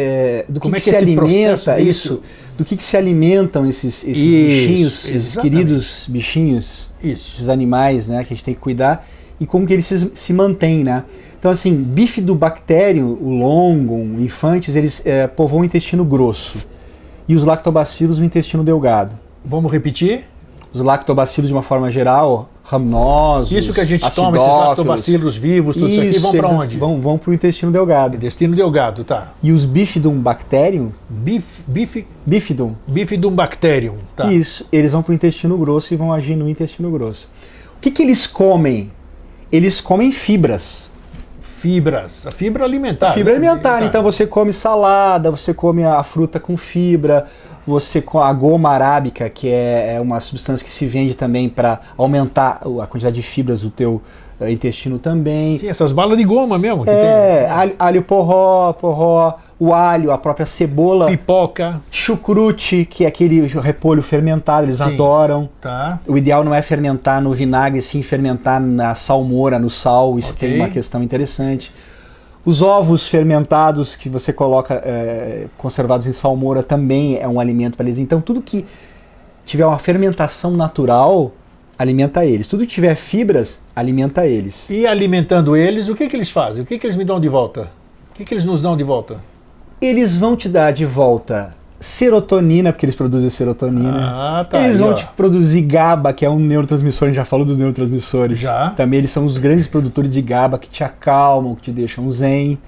se alimenta isso, do que se alimentam esses bichinhos, esses queridos bichinhos, esses animais, né, que a gente tem que cuidar, e como que eles se mantêm, né? Então assim, Bifidobacterium, o Longon, o Infantes, eles povoam o intestino grosso, e os lactobacilos o intestino delgado. Vamos repetir? Os lactobacilos de uma forma geral, raminosos, isso que a gente toma, esses lactobacilos vivos, tudo isso aqui, vão para onde? Vão para o intestino delgado. Intestino delgado, tá. E os Bifidobacterium? Bifidobacterium, tá. Isso, eles vão para o intestino grosso e vão agir no intestino grosso. O que eles comem? Eles comem fibras. A fibra alimentar. Fibra alimentar, então você come salada, você come a fruta com fibra, você com a goma arábica, que é uma substância que se vende também para aumentar a quantidade de fibras do teu intestino também. Sim, essas balas de goma mesmo. Que alho porró, o alho, a própria cebola. Pipoca. Chucrute, que é aquele repolho fermentado, eles adoram. Tá. O ideal não é fermentar no vinagre, sim fermentar na salmoura, no sal, isso tem uma questão interessante. Os ovos fermentados que você coloca conservados em salmoura também é um alimento para eles. Então tudo que tiver uma fermentação natural, alimenta eles. Tudo que tiver fibras, alimenta eles. E alimentando eles, o que eles fazem? O que eles me dão de volta? O que eles nos dão de volta? Eles vão te dar de volta serotonina, porque eles produzem serotonina. Eles vão te produzir GABA, que é um neurotransmissor, a gente já falou dos neurotransmissores. Também eles são os grandes produtores de GABA, que te acalmam, que te deixam zen.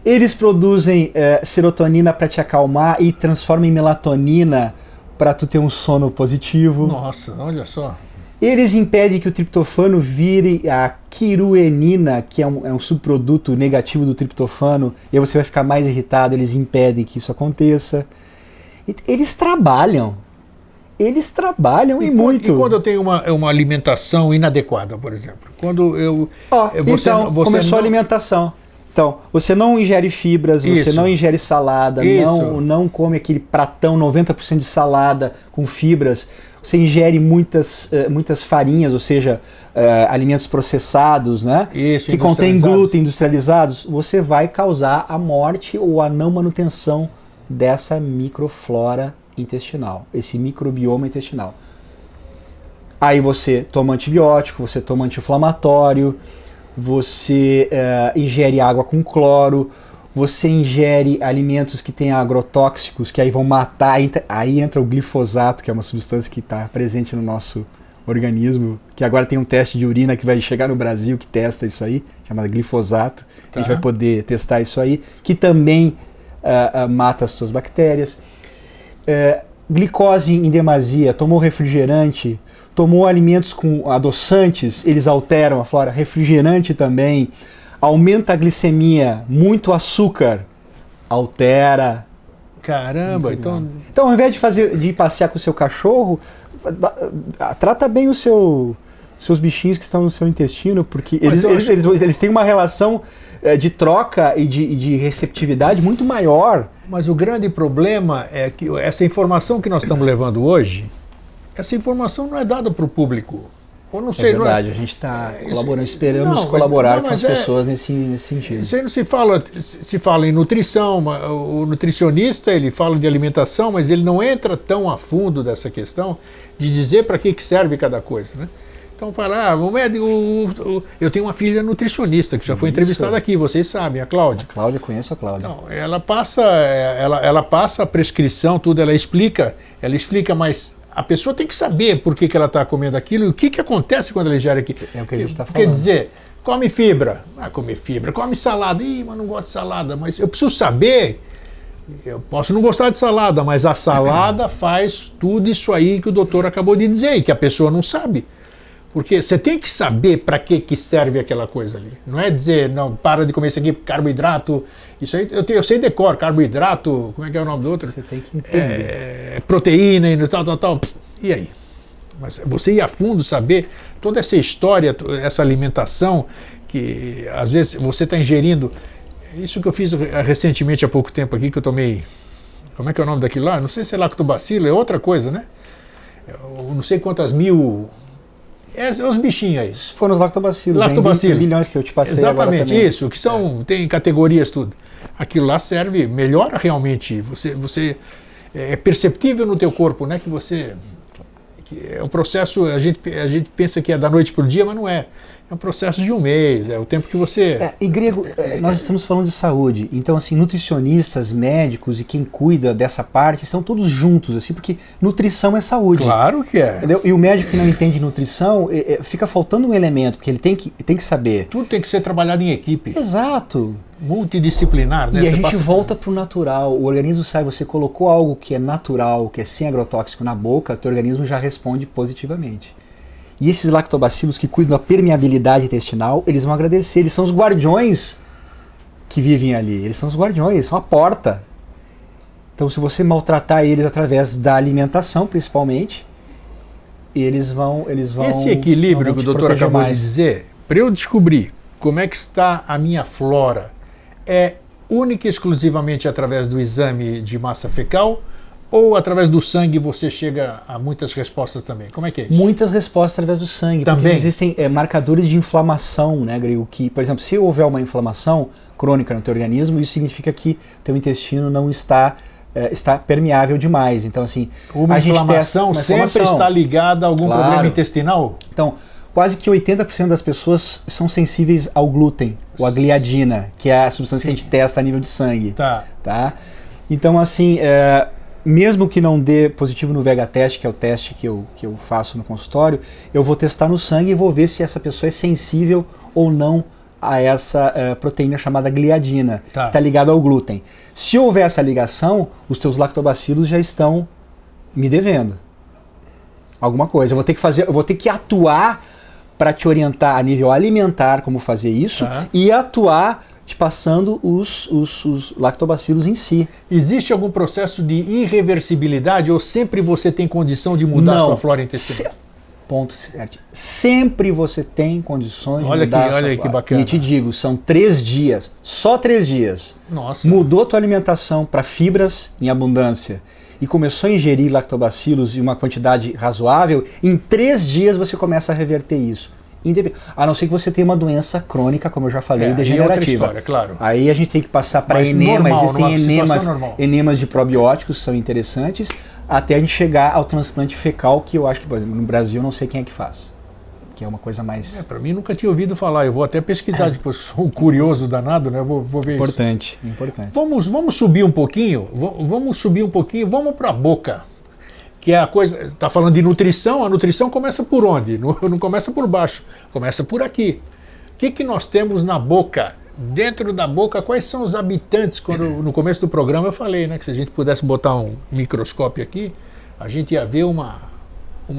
Eles produzem serotonina para te acalmar e transformam em melatonina para tu ter um sono positivo. Nossa, olha só. Eles impedem que o triptofano vire a quiruenina, que é um subproduto negativo do triptofano, e aí você vai ficar mais irritado, eles impedem que isso aconteça. Eles trabalham e muito. E quando eu tenho uma alimentação inadequada, por exemplo? Quando começou a alimentação. Então, você não ingere fibras, você não ingere salada, não come aquele pratão 90% de salada com fibras, você ingere muitas farinhas, ou seja, alimentos processados, né? Que contêm glúten, industrializados, você vai causar a morte ou a não manutenção dessa microflora intestinal, esse microbioma intestinal. Aí você toma antibiótico, você toma anti-inflamatório, você ingere água com cloro, você ingere alimentos que têm agrotóxicos, que aí vão matar, aí entra o glifosato, que é uma substância que está presente no nosso organismo, que agora tem um teste de urina que vai chegar no Brasil, que testa isso aí, chamado glifosato, a gente vai poder testar isso aí, que também mata as suas bactérias. Glicose em demasia, tomou refrigerante, tomou alimentos com adoçantes, eles alteram a flora, refrigerante também, aumenta a glicemia, muito açúcar, altera. Caramba, então ao invés de ir passear com o seu cachorro, trata bem os seus bichinhos que estão no seu intestino, porque eles têm uma relação de troca e de receptividade muito maior. Mas o grande problema é que essa informação que nós estamos levando hoje, essa informação não é dada para o público. Eu não sei, é verdade, a gente está colaborando, esperamos colaborar com as pessoas nesse sentido. Isso aí não se fala em nutrição, o nutricionista ele fala de alimentação, mas ele não entra tão a fundo dessa questão de dizer para que serve cada coisa, né? Então fala, o médico, eu tenho uma filha nutricionista que já foi entrevistada aqui, vocês sabem, a Cláudia. A Cláudia, conheço a Cláudia. Então, ela passa a prescrição, tudo, ela explica, mas a pessoa tem que saber por que ela está comendo aquilo e o que acontece quando ela ingere aquilo. É o que a gente está falando. Quer dizer, come fibra, comer fibra, come salada, mas não gosto de salada, mas eu preciso saber. Eu posso não gostar de salada, mas a salada faz tudo isso aí que o doutor acabou de dizer e que a pessoa não sabe. Porque você tem que saber para que serve aquela coisa ali. Não é dizer, não, para de comer isso aqui, carboidrato. Isso aí eu sei decor, carboidrato, como é que é o nome do outro? Você tem que entender. Proteína e tal. E aí? Mas você ir a fundo, saber toda essa história, essa alimentação, que às vezes você está ingerindo. Isso que eu fiz recentemente, há pouco tempo aqui, que eu tomei. Como é que é o nome daquilo lá? Não sei se é lactobacilo, é outra coisa, né? Eu não sei quantas mil. Os bichinhos aí. Foram os lactobacilos. Lactobacilos. Bilhões que eu te passei. Exatamente, isso, que são, tem categorias, tudo. Aquilo lá serve, melhora realmente. Você é perceptível no teu corpo, né? Que é um processo, a gente pensa que é da noite para o dia, mas não é. É um processo de um mês, é o tempo que você... E Grego, nós estamos falando de saúde, então assim, nutricionistas, médicos e quem cuida dessa parte estão todos juntos, assim, porque nutrição é saúde. Claro que é. Entendeu? E o médico que não entende nutrição, fica faltando um elemento, porque ele tem que saber. Tudo tem que ser trabalhado em equipe. Exato. Multidisciplinar, né? E a gente volta para o natural, o organismo sai, você colocou algo que é natural, que é sem agrotóxico na boca, o teu organismo já responde positivamente. E esses lactobacilos que cuidam da permeabilidade intestinal, eles vão agradecer, eles são os guardiões que vivem ali, eles são os guardiões, são a porta. Então se você maltratar eles através da alimentação, principalmente, eles vão Esse equilíbrio que o doutor acabou de dizer, para eu descobrir como é que está a minha flora, é única e exclusivamente através do exame de massa fecal, ou através do sangue você chega a muitas respostas também? Como é que é isso? Muitas respostas através do sangue. Também? Porque existem marcadores de inflamação, né, Grego? Que, por exemplo, se houver uma inflamação crônica no teu organismo, isso significa que teu intestino não está permeável demais. Então, assim, uma inflamação sempre está ligada a algum problema intestinal? Então, quase que 80% das pessoas são sensíveis ao glúten, ou à gliadina, que é a substância que a gente testa a nível de sangue. Tá? Então, assim, mesmo que não dê positivo no VH-teste, que é o teste que eu faço no consultório, eu vou testar no sangue e vou ver se essa pessoa é sensível ou não a essa proteína chamada gliadina, que está ligada ao glúten. Se houver essa ligação, os teus lactobacilos já estão me devendo alguma coisa. Eu vou ter que atuar para te orientar a nível alimentar como fazer isso e atuar te passando os lactobacilos em si. Existe algum processo de irreversibilidade ou sempre você tem condição de mudar a sua flora intestinal? Ponto certo. Sempre você tem condições de mudar a sua flora. Olha que bacana. E te digo, são 3 dias, só 3 dias. Nossa. Mudou a tua alimentação para fibras em abundância e começou a ingerir lactobacilos em uma quantidade razoável, em 3 dias você começa a reverter isso. A não ser que você tenha uma doença crônica, como eu já falei, degenerativa. Outra história, claro. Aí a gente tem que passar para enema. Existem enemas de probióticos, são interessantes, até a gente chegar ao transplante fecal, que eu acho que, por exemplo, no Brasil, não sei quem é que faz. Que é uma coisa mais... Para mim, nunca tinha ouvido falar. Eu vou até pesquisar depois, sou um curioso danado, né? Vou ver importante, isso. Importante. Vamos subir um pouquinho, vamos para a boca. Que é a coisa, está falando de nutrição, a nutrição começa por onde? Não começa por baixo, começa por aqui. O que nós temos na boca? Dentro da boca, quais são os habitantes? Quando no começo do programa eu falei, né, que se a gente pudesse botar um microscópio aqui, a gente ia ver uma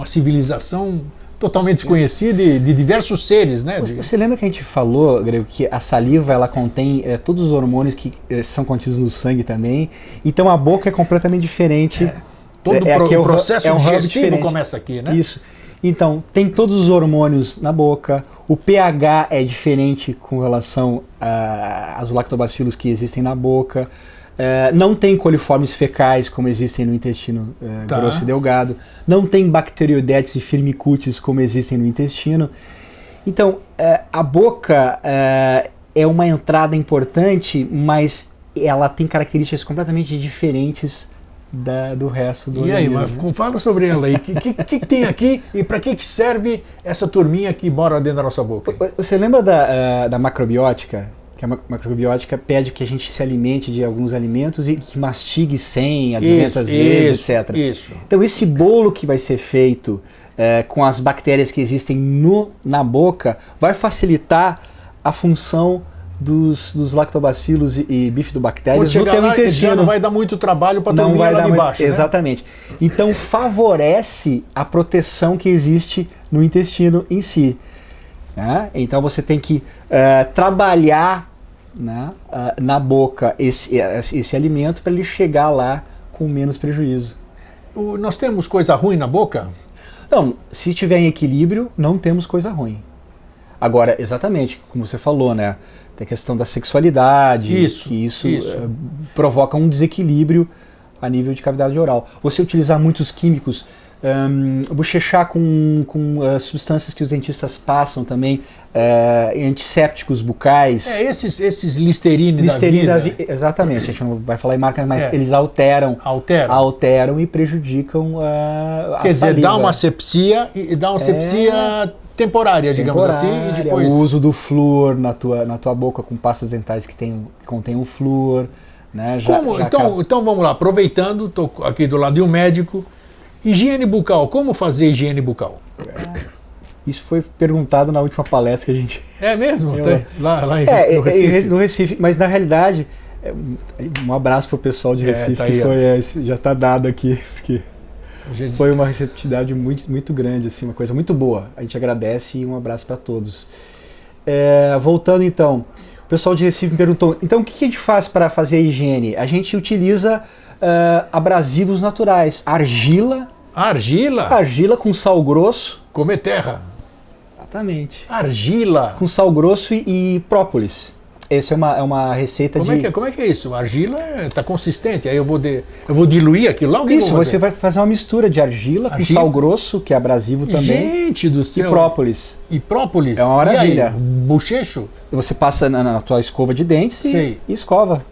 civilização totalmente desconhecida de diversos seres, né? Você lembra que a gente falou, Grego, que a saliva ela contém todos os hormônios que são contidos no sangue também, então a boca é completamente diferente. Todo o processo digestivo começa aqui, né? Isso. Então, tem todos os hormônios na boca, o pH é diferente com relação aos lactobacilos que existem na boca, não tem coliformes fecais como existem no intestino grosso e delgado, não tem bacteroidetes e firmicutes como existem no intestino. Então, a boca é uma entrada importante, mas ela tem características completamente diferentes do resto do E aí, organismo. mas fala sobre ela aí. O que tem aqui e para que serve essa turminha que mora dentro da nossa boca? Você lembra da macrobiótica? Que a macrobiótica pede que a gente se alimente de alguns alimentos e que mastigue 100 a 200 vezes, etc. Isso. Então esse bolo que vai ser feito com as bactérias que existem na boca vai facilitar a função dos lactobacilos e bifidobactérias no teu intestino. Já não vai dar muito trabalho para não dormir vai lá dar de baixo, né? Exatamente. Então favorece a proteção que existe no intestino em si. Né? Então você tem que trabalhar, né, na boca esse alimento para ele chegar lá com menos prejuízo. Nós temos coisa ruim na boca? Não, se estiver em equilíbrio, não temos coisa ruim. Agora, exatamente, como você falou, né? Tem a questão da sexualidade, que isso. Provoca um desequilíbrio a nível de cavidade oral. Você utilizar muitos químicos, bochechar com substâncias que os dentistas passam também, antissépticos bucais. Esses Listerine da vida. Exatamente, a gente não vai falar em marcas, mas eles alteram e prejudicam a Quer dizer, saliva. dá uma sepsia e dá uma sepsia temporária, digamos assim, e depois... O uso do flúor na tua boca com pastas dentais que contém o flúor. Né? Então vamos lá, aproveitando, estou aqui do lado de um médico. Higiene bucal, como fazer higiene bucal? Isso foi perguntado na última palestra que a gente... É mesmo? Lá no Recife? No Recife, mas na realidade, um abraço para o pessoal de Recife, tá que aí, já está dado aqui, porque foi uma receptividade muito, muito grande, assim, uma coisa muito boa. A gente agradece e um abraço para todos. Voltando então, o pessoal de Recife me perguntou, então o que a gente faz para fazer a higiene? A gente utiliza abrasivos naturais, argila com sal grosso. Comer terra. Exatamente. Argila. Com sal grosso e própolis. Essa é uma receita Como é que é isso? A argila está consistente, aí eu vou diluir aquilo lá? Isso, você vai fazer uma mistura de argila com sal grosso, que é abrasivo também. Gente do céu. E própolis. E própolis? É uma maravilha. E aí, bochecho? Você passa na tua escova de dentes e escova.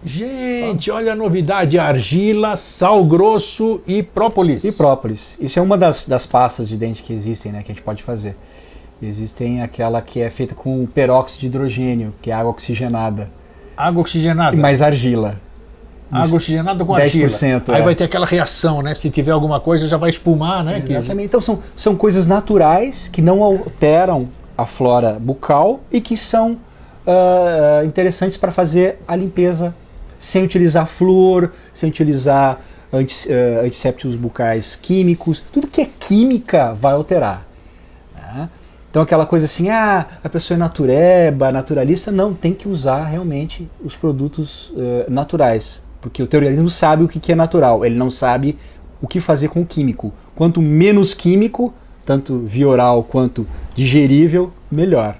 Gente, olha a novidade, argila, sal grosso e própolis. Isso é uma das pastas de dente que existem, né, que a gente pode fazer. Existem aquela que é feita com peróxido de hidrogênio, que é água oxigenada. Água oxigenada? Mais argila. Água oxigenada com argila. 10%. Aí vai ter aquela reação, né? Se tiver alguma coisa já vai espumar, né? Exatamente. Então são coisas naturais que não alteram a flora bucal e que são interessantes para fazer a limpeza sem utilizar flúor, sem utilizar antissépticos bucais químicos. Tudo que é química vai alterar. Né? Então aquela coisa assim, a pessoa é natureba, naturalista, não, tem que usar realmente os produtos naturais, porque o teu organismo sabe o que é natural, ele não sabe o que fazer com o químico. Quanto menos químico, tanto via oral quanto digerível, melhor.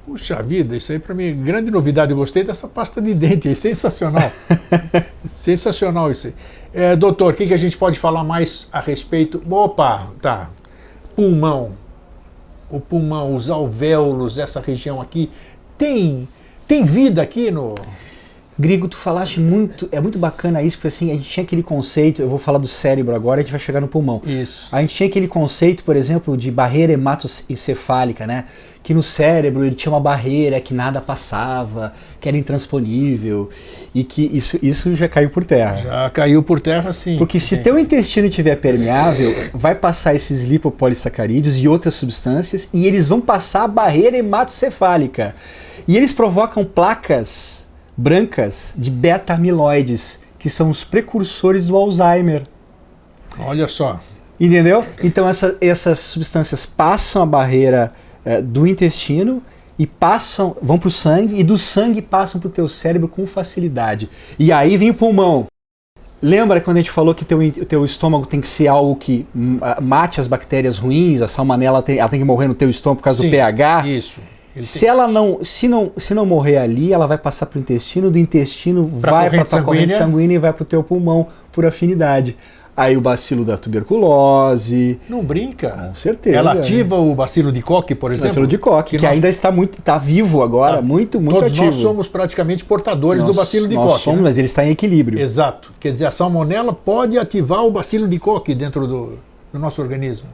Puxa vida, isso aí para mim é grande novidade, eu gostei dessa pasta de dente, é sensacional. Sensacional isso aí. Doutor, o que a gente pode falar mais a respeito? Opa, tá, pulmão. O pulmão, os alvéolos, essa região aqui, tem vida aqui no... Grigo, tu falaste muito, é muito bacana isso, porque assim, a gente tinha aquele conceito, eu vou falar do cérebro agora, a gente vai chegar no pulmão. Isso. A gente tinha aquele conceito, por exemplo, de barreira hematoencefálica, né? Que no cérebro ele tinha uma barreira que nada passava, que era intransponível, e que isso já caiu por terra. Já caiu por terra, sim. Porque se teu intestino estiver permeável, vai passar esses lipopolissacarídeos e outras substâncias, e eles vão passar a barreira hematoencefálica. E eles provocam placas brancas de beta-amiloides, que são os precursores do Alzheimer. Olha só. Entendeu? Então essas substâncias passam a barreira do intestino e vão para o sangue, e do sangue passam para o teu cérebro com facilidade. E aí vem o pulmão. Lembra quando a gente falou que o teu estômago tem que ser algo que mate as bactérias ruins, a salmonela ela tem que morrer no teu estômago por causa do pH? Isso. Se não morrer ali, ela vai passar para o intestino, do intestino vai para a tua corrente sanguínea e vai para o teu pulmão por afinidade. Aí o bacilo da tuberculose. Não brinca. Com certeza. Ela ativa o bacilo de Koch, por exemplo? O bacilo de Koch, que nós, ainda está vivo agora, muito todos ativo. Nós somos praticamente portadores do bacilo de Koch. Somos, né? Mas ele está em equilíbrio. Exato. Quer dizer, a salmonela pode ativar o bacilo de Koch dentro do nosso organismo.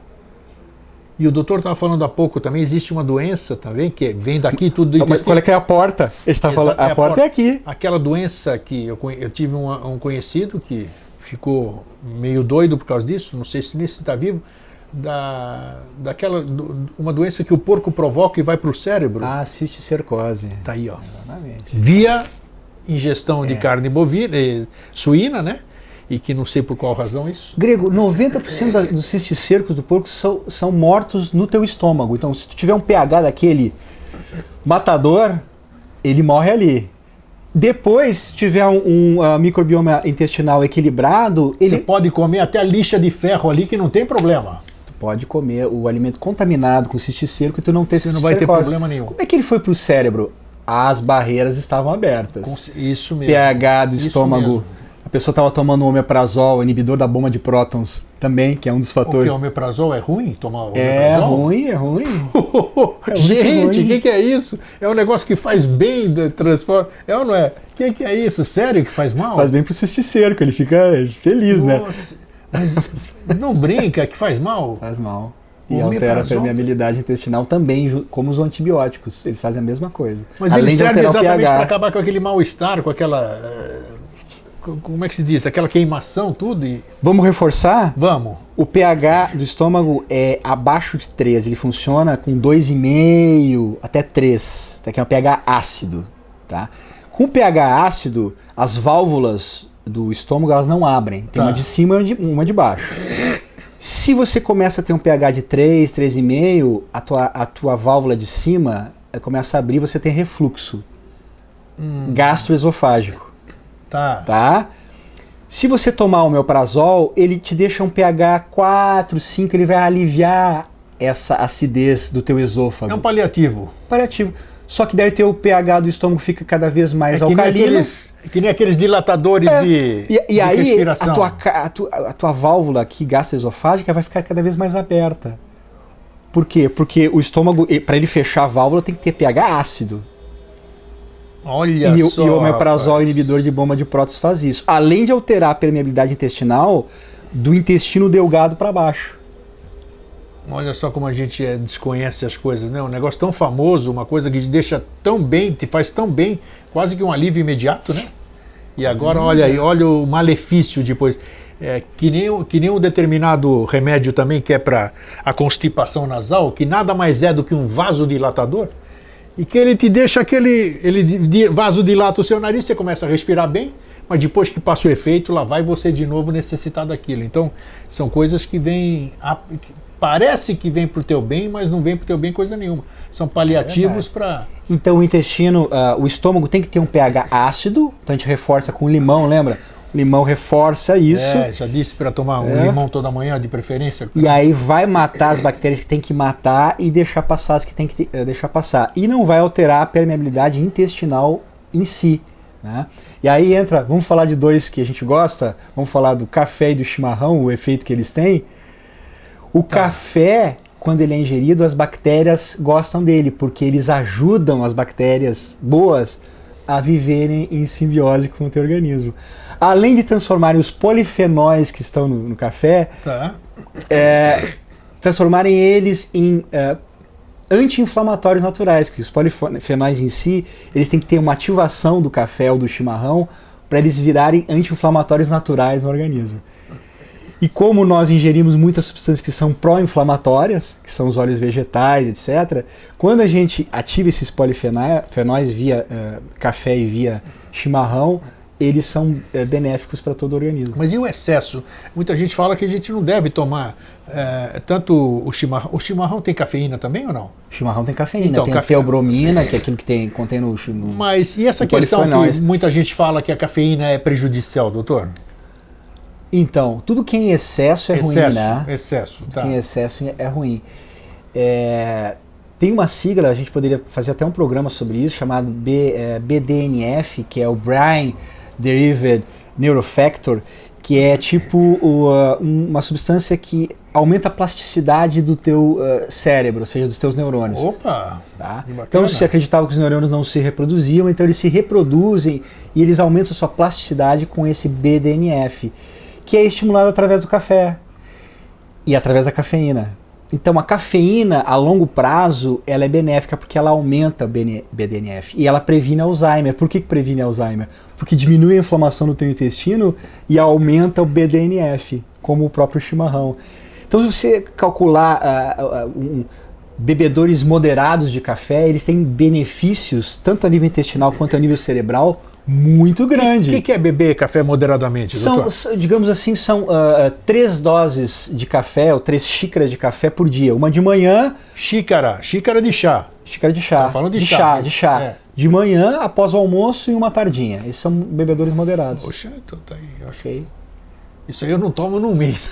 E o doutor estava falando há pouco também, existe uma doença também, que vem daqui tudo do intestino. Mas qual é que é a porta? Ele está falando, a porta é aqui. Aquela doença que eu tive um conhecido que ficou meio doido por causa disso, não sei se está vivo, uma doença que o porco provoca e vai para o cérebro. Ah, cisticercose. Tá aí, ó. Exatamente. Via ingestão de carne bovina, suína, né? E que não sei por qual razão isso. Grego, 90% dos cisticercos do porco são mortos no teu estômago. Então, se tu tiver um pH daquele matador, ele morre ali. Depois, se tiver um microbioma intestinal equilibrado, Você pode comer até a lixa de ferro ali que não tem problema. Tu pode comer o alimento contaminado com cisticerco e tu não ter Você não vai ter problema nenhum. Como é que ele foi para o cérebro? As barreiras estavam abertas. Isso mesmo. pH do estômago. Mesmo. A pessoa estava tomando omeprazol, inibidor da bomba de prótons, também, que é um dos fatores. O omeprazol é ruim? Tomar omeprazol? É ruim. Gente, o que é isso? É um negócio que faz bem, transforma. É ou não é? O que é isso? Sério que faz mal? Faz bem pro cisticerco, ele fica feliz, Nossa, né? Mas não brinca que faz mal? Faz mal. E altera a permeabilidade intestinal também, como os antibióticos. Eles fazem a mesma coisa. Mas ele serve exatamente para acabar com aquele mal-estar, com aquela... Como é que se diz? Aquela queimação, tudo? Vamos reforçar? Vamos. O pH do estômago é abaixo de 3. Ele funciona com 2,5 até 3. Que é um pH ácido. Tá? Com pH ácido, as válvulas do estômago elas não abrem. Tem uma de cima e uma de baixo. Se você começa a ter um pH de 3, 3,5, a tua válvula de cima começa a abrir e você tem refluxo gastroesofágico. Tá? Se você tomar o omeprazol, ele te deixa um pH 4, 5, ele vai aliviar essa acidez do teu esôfago. É um paliativo. Paliativo. Só que daí o teu pH do estômago fica cada vez mais alcalino. Que nem aqueles dilatadores de aí, respiração. A tua válvula aqui gastroesofágica vai ficar cada vez mais aberta. Por quê? Porque o estômago, para ele fechar a válvula, tem que ter pH ácido. Olha só, e o omeprazol, inibidor de bomba de prótons, faz isso. Além de alterar a permeabilidade intestinal do intestino delgado para baixo. Olha só como a gente desconhece as coisas, né? Um negócio tão famoso, uma coisa que te deixa tão bem, te faz tão bem, quase que um alívio imediato, né? E agora, olha aí, olha o malefício depois. Que nem um determinado remédio também que é para a constipação nasal, que nada mais é do que um vasodilatador. E que ele te deixa ele vasodilata o seu nariz, você começa a respirar bem, mas depois que passa o efeito, lá vai você de novo necessitar daquilo. Então, são coisas que vêm, parece que vem para o teu bem, mas não vem para o teu bem coisa nenhuma. São paliativos para... Então o intestino, o estômago tem que ter um pH ácido, então a gente reforça com limão, lembra? O limão reforça isso. Já disse para tomar um limão toda manhã, de preferência. E aí vai matar as bactérias que tem que matar e deixar passar as que tem que deixar passar. E não vai alterar a permeabilidade intestinal em si. Né? E aí entra, vamos falar de dois que a gente gosta, vamos falar do café e do chimarrão, o efeito que eles têm. O café, quando ele é ingerido, as bactérias gostam dele, porque eles ajudam as bactérias boas a viverem em simbiose com o teu organismo. Além de transformarem os polifenóis que estão no café, transformarem eles em anti-inflamatórios naturais, que os polifenóis em si, eles têm que ter uma ativação do café ou do chimarrão para eles virarem anti-inflamatórios naturais no organismo. E como nós ingerimos muitas substâncias que são pró-inflamatórias, que são os óleos vegetais, etc., quando a gente ativa esses polifenóis via café e via chimarrão, eles são benéficos para todo o organismo. Mas e o excesso? Muita gente fala que a gente não deve tomar tanto o chimarrão. O chimarrão tem cafeína também ou não? O chimarrão tem cafeína, então, tem teobromina, que é aquilo que contém no chimarrão. Mas e essa questão que muita gente fala que a cafeína é prejudicial, doutor? Então, tudo que é em excesso é ruim, né? Excesso, tá. Tudo que em excesso é ruim. Tem uma sigla, a gente poderia fazer até um programa sobre isso, chamado BDNF, que é o Brain Derived Neurofactor, que é tipo uma substância que aumenta a plasticidade do teu cérebro, ou seja, dos teus neurônios. Opa! Tá? Então se acreditava que os neurônios não se reproduziam, então eles se reproduzem e eles aumentam a sua plasticidade com esse BDNF, que é estimulado através do café e através da cafeína. Então a cafeína, a longo prazo, ela é benéfica porque ela aumenta o BDNF e ela previne Alzheimer. Por que previne Alzheimer? Porque diminui a inflamação no teu intestino e aumenta o BDNF, como o próprio chimarrão. Então se você calcular bebedores moderados de café, eles têm benefícios, tanto a nível intestinal quanto a nível cerebral, muito grande. O que é beber café moderadamente, doutor? Digamos assim, são 3 doses de café, ou 3 xícaras de café por dia. Uma de manhã... Xícara de chá. Xícara de chá. Tá falando de chá. É. De manhã, após o almoço e uma tardinha. Esses são bebedores moderados. Poxa, então tá aí. Ok. Isso aí eu não tomo num mês.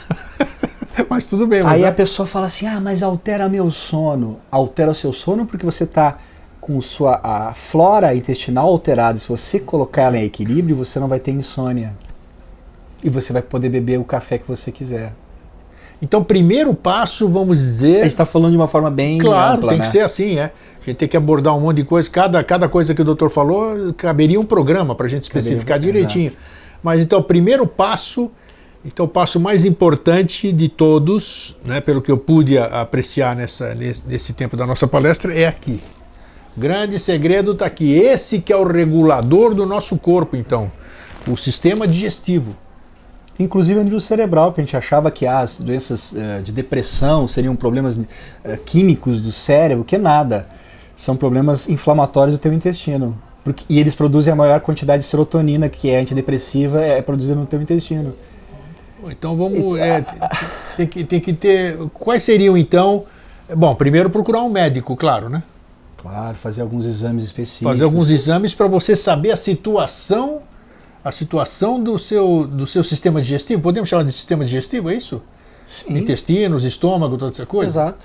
Mas tudo bem. Aí a pessoa fala assim, mas altera meu sono. Altera o seu sono porque você está com a flora intestinal alterada. Se você colocar ela em equilíbrio, você não vai ter insônia. E você vai poder beber o café que você quiser. Então, primeiro passo, vamos dizer... A gente está falando de uma forma bem claro, ampla, tem né? que ser assim, A gente tem que abordar um monte de coisa. Cada coisa que o doutor falou, caberia um programa para a gente especificar direitinho. Exato. Mas então, o primeiro passo... Então, o passo mais importante de todos, né, pelo que eu pude apreciar nesse tempo da nossa palestra, é aqui. Grande segredo está aqui. Esse que é o regulador do nosso corpo, então. O sistema digestivo. Inclusive a nível cerebral, que a gente achava que as doenças de depressão seriam problemas químicos do cérebro, que é nada. São problemas inflamatórios do teu intestino. E eles produzem a maior quantidade de serotonina, que é antidepressiva, é produzida no teu intestino. Então vamos... tem que ter... Quais seriam, então... Bom, primeiro procurar um médico, claro, né? Claro, fazer alguns exames específicos. Fazer alguns exames para você saber a situação do seu sistema digestivo. Podemos chamar de sistema digestivo, é isso? Sim. Intestinos, estômago, toda essa coisa?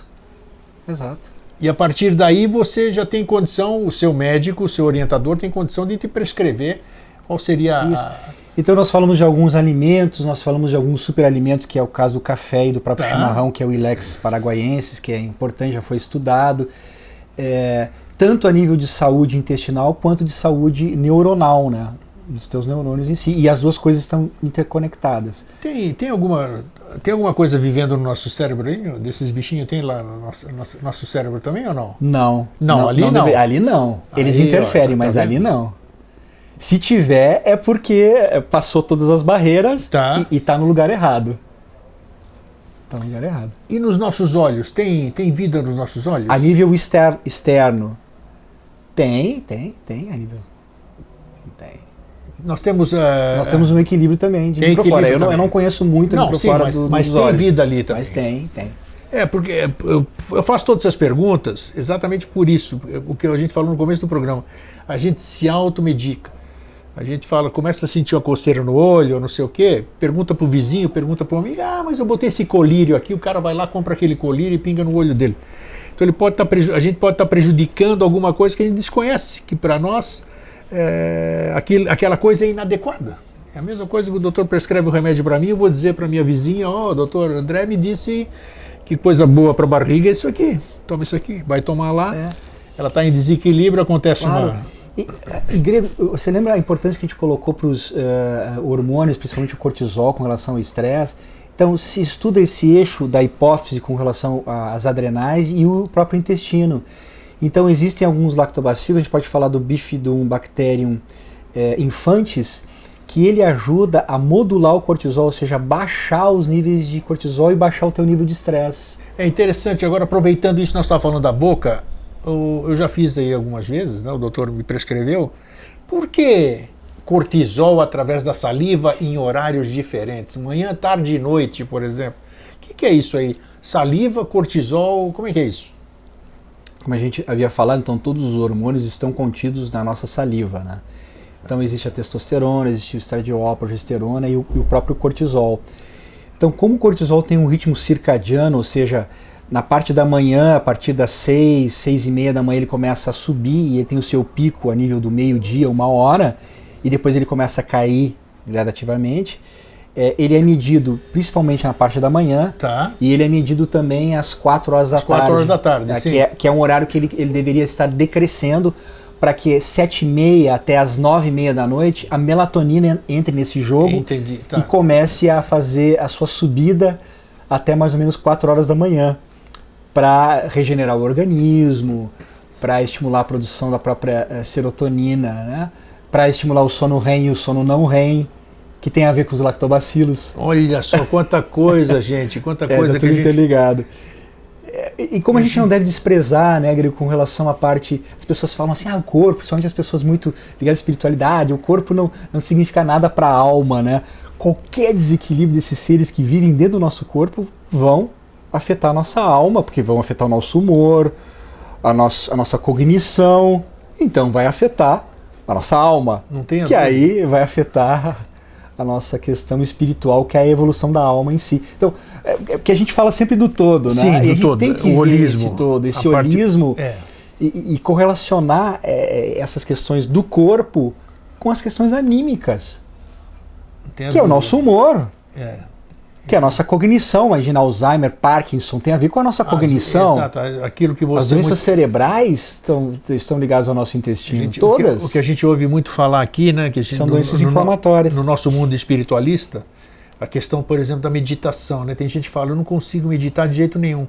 Exato. E a partir daí você já tem condição, o seu médico, o seu orientador tem condição de te prescrever qual seria a... Então nós falamos de alguns alimentos, nós falamos de alguns superalimentos, que é o caso do café e do próprio chimarrão, que é o Ilex paraguaiensis, que é importante, já foi estudado. Tanto a nível de saúde intestinal quanto de saúde neuronal, né, dos teus neurônios em si, e as duas coisas estão interconectadas. Tem alguma coisa vivendo no nosso cérebro aí? Desses bichinhos tem lá no nosso cérebro também ou não? Não, ali não. Ali não. Eles interferem, mas ali não. Se tiver, é porque passou todas as barreiras e está no lugar errado. Está no lugar errado. E nos nossos olhos? Tem vida nos nossos olhos? A nível externo, tem a nível. Tem. Nós temos um equilíbrio também de microflora. Eu não conheço muito a microflora mas tem olhos. vida ali também. Mas tem. Porque eu faço todas essas perguntas exatamente por isso, o que a gente falou no começo do programa. A gente se automedica. A gente começa a sentir uma coceira no olho, ou não sei o quê, pergunta pro vizinho, pergunta pro amigo, mas eu botei esse colírio aqui, o cara vai lá, compra aquele colírio e pinga no olho dele. Então a gente pode estar prejudicando alguma coisa que a gente desconhece, que para nós aquela coisa é inadequada. É a mesma coisa que o doutor prescreve um remédio para mim, eu vou dizer para minha vizinha, doutor André me disse que coisa boa para a barriga é isso aqui, toma isso aqui, vai tomar lá, ela está em desequilíbrio, acontece E Grego, você lembra a importância que a gente colocou para os hormônios, principalmente o cortisol, com relação ao estresse? Então, se estuda esse eixo da hipófise com relação às adrenais e o próprio intestino. Então, existem alguns lactobacilos, a gente pode falar do Bifidum bacterium infantis, que ele ajuda a modular o cortisol, ou seja, baixar os níveis de cortisol e baixar o teu nível de estresse. É interessante, agora aproveitando isso, nós estávamos falando da boca, eu já fiz aí algumas vezes, né, o doutor me prescreveu. Por que cortisol através da saliva em horários diferentes? Manhã, tarde e noite, por exemplo. O que é isso aí? Saliva, cortisol, como é que é isso? Como a gente havia falado, então todos os hormônios estão contidos na nossa saliva, né? Então existe a testosterona, existe o estradiol, a progesterona e o próprio cortisol. Então como o cortisol tem um ritmo circadiano, ou seja, na parte da manhã, a partir das 6, 6:30 da manhã ele começa a subir e ele tem o seu pico a nível do meio-dia, 1 hora, e depois ele começa a cair gradativamente. ele é medido principalmente na parte da manhã, Tá. e ele é medido também às 4 horas da Às tarde. 4 horas da tarde, sim. Que é um horário que ele deveria estar decrescendo para que 7h30 até as 9h30 da noite a melatonina entre nesse jogo Entendi, tá. e comece a fazer a sua subida até mais ou menos 4 horas da manhã para regenerar o organismo, para estimular a produção da própria serotonina, né? Para estimular o sono REM e o sono não REM, que tem a ver com os lactobacilos. Olha só quanta coisa, gente, quanta coisa tá que a tudo gente... interligado. E como a gente não deve desprezar, né, Grego, com relação à parte... As pessoas falam assim, o corpo, principalmente as pessoas muito ligadas à espiritualidade, o corpo não significa nada para a alma, né? Qualquer desequilíbrio desses seres que vivem dentro do nosso corpo vão afetar a nossa alma, porque vão afetar o nosso humor, a nossa cognição, então vai afetar a nossa alma, Não tem a que dúvida. aí vai afetar a nossa questão espiritual, que é a evolução da alma em si. Então, é porque a gente fala sempre do todo, né? Sim, E a do gente todo, tem que o ver holismo. esse todo, esse A parte- holismo, É. e correlacionar essas questões do corpo com as questões anímicas, Não tem a que é o dúvida. nosso humor, É. que é a nossa cognição. Imagina, Alzheimer, Parkinson, tem a ver com a nossa cognição. Exato, aquilo que você... As doenças cerebrais estão ligadas ao nosso intestino. Gente, Todas o que a gente ouve muito falar aqui, né? Que a gente, são doenças inflamatórias. No nosso mundo espiritualista, a questão, por exemplo, da meditação, né? Tem gente que fala, eu não consigo meditar de jeito nenhum.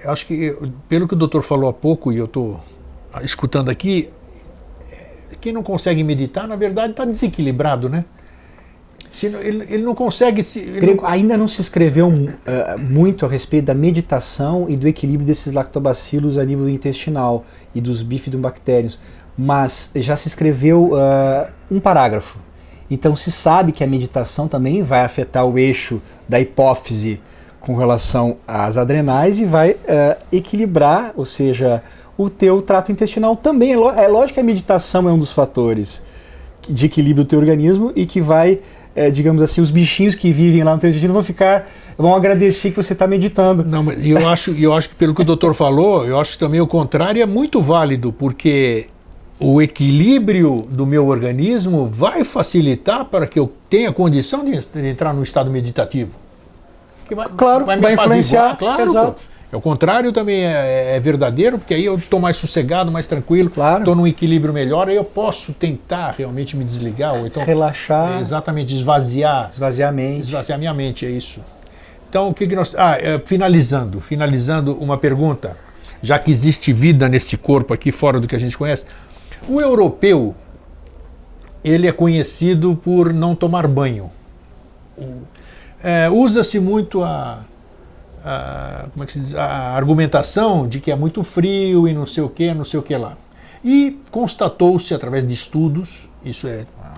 Eu acho que, pelo que o doutor falou há pouco, e eu estou escutando aqui, quem não consegue meditar, na verdade, está desequilibrado, né? Ele não consegue se... Grego, ainda não se escreveu muito a respeito da meditação e do equilíbrio desses lactobacilos a nível intestinal e dos bifidobactérios, mas já se escreveu um parágrafo. Então se sabe que a meditação também vai afetar o eixo da hipófise com relação às adrenais e vai equilibrar, ou seja, o teu trato intestinal também. É lógico que a meditação é um dos fatores de equilíbrio do teu organismo e que vai, digamos assim, os bichinhos que vivem lá no teu intestino vão agradecer que você está meditando. Não, mas eu acho que pelo que o doutor falou, eu acho que também o contrário é muito válido, porque o equilíbrio do meu organismo vai facilitar para que eu tenha condição de entrar no estado meditativo. Que Claro, me vai influenciar. apaziguar, claro. Exato. O contrário também é verdadeiro, porque aí eu estou mais sossegado, mais tranquilo, Claro. estou num equilíbrio melhor, aí eu posso tentar realmente me desligar, ou então Relaxar, exatamente esvaziar esvaziar a mente. esvaziar minha mente, é isso. Então, o que nós... finalizando uma pergunta, já que existe vida nesse corpo aqui, fora do que a gente conhece, o europeu, ele é conhecido por não tomar banho. Usa-se muito como é que se diz? A argumentação de que é muito frio e não sei o que lá. E constatou-se através de estudos,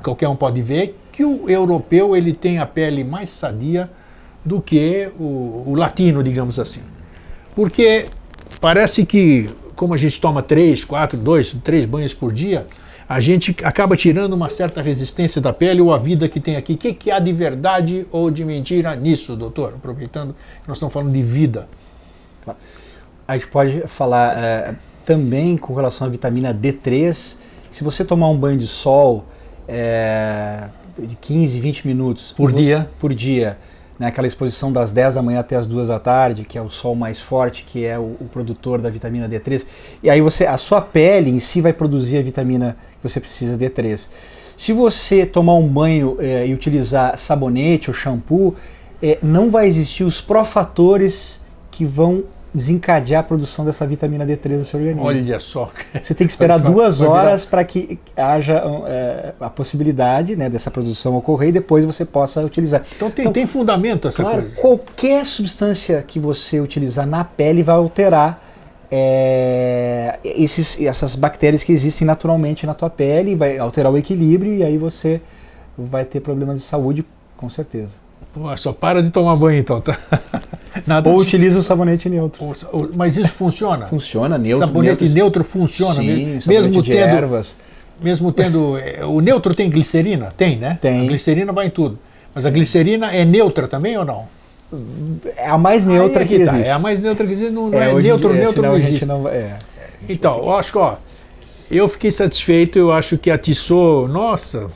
qualquer um pode ver, que o europeu ele tem a pele mais sadia do que o latino, digamos assim. Porque parece que, como a gente toma 3 banhos por dia, a gente acaba tirando uma certa resistência da pele ou a vida que tem aqui. O que há de verdade ou de mentira nisso, doutor? Aproveitando que nós estamos falando de vida. A gente pode falar também com relação à vitamina D3. Se você tomar um banho de sol de 15, 20 minutos Por dia, né, aquela exposição das 10 da manhã até as 2 da tarde, que é o sol mais forte, que é o produtor da vitamina D3, e aí a sua pele em si vai produzir a vitamina que você precisa, D3. Se você tomar um banho e utilizar sabonete ou shampoo, não vai existir os profatores que vão desencadear a produção dessa vitamina D3 no seu organismo. Olha só. Você tem que esperar 2 horas para que haja a possibilidade, né, dessa produção ocorrer e depois você possa utilizar. Então tem fundamento essa Claro, coisa. qualquer substância que você utilizar na pele vai alterar essas bactérias que existem naturalmente na tua pele, vai alterar o equilíbrio e aí você vai ter problemas de saúde, com certeza. Pô, só para de tomar banho então, tá? Nada Ou utiliza um sabonete neutro. Mas isso funciona? Funciona, neutro. Sabonete neutro funciona? Sim, mesmo de tendo ervas. Mesmo tendo... O neutro tem glicerina? Tem, né? Tem. A glicerina vai em tudo. Mas a glicerina é neutra também ou não? É a mais neutra que existe. É a mais neutra que existe. Não é hoje em neutro, dia, neutro senão não a gente existe. não Então, eu acho que, eu fiquei satisfeito, eu acho que atiçou, nossa,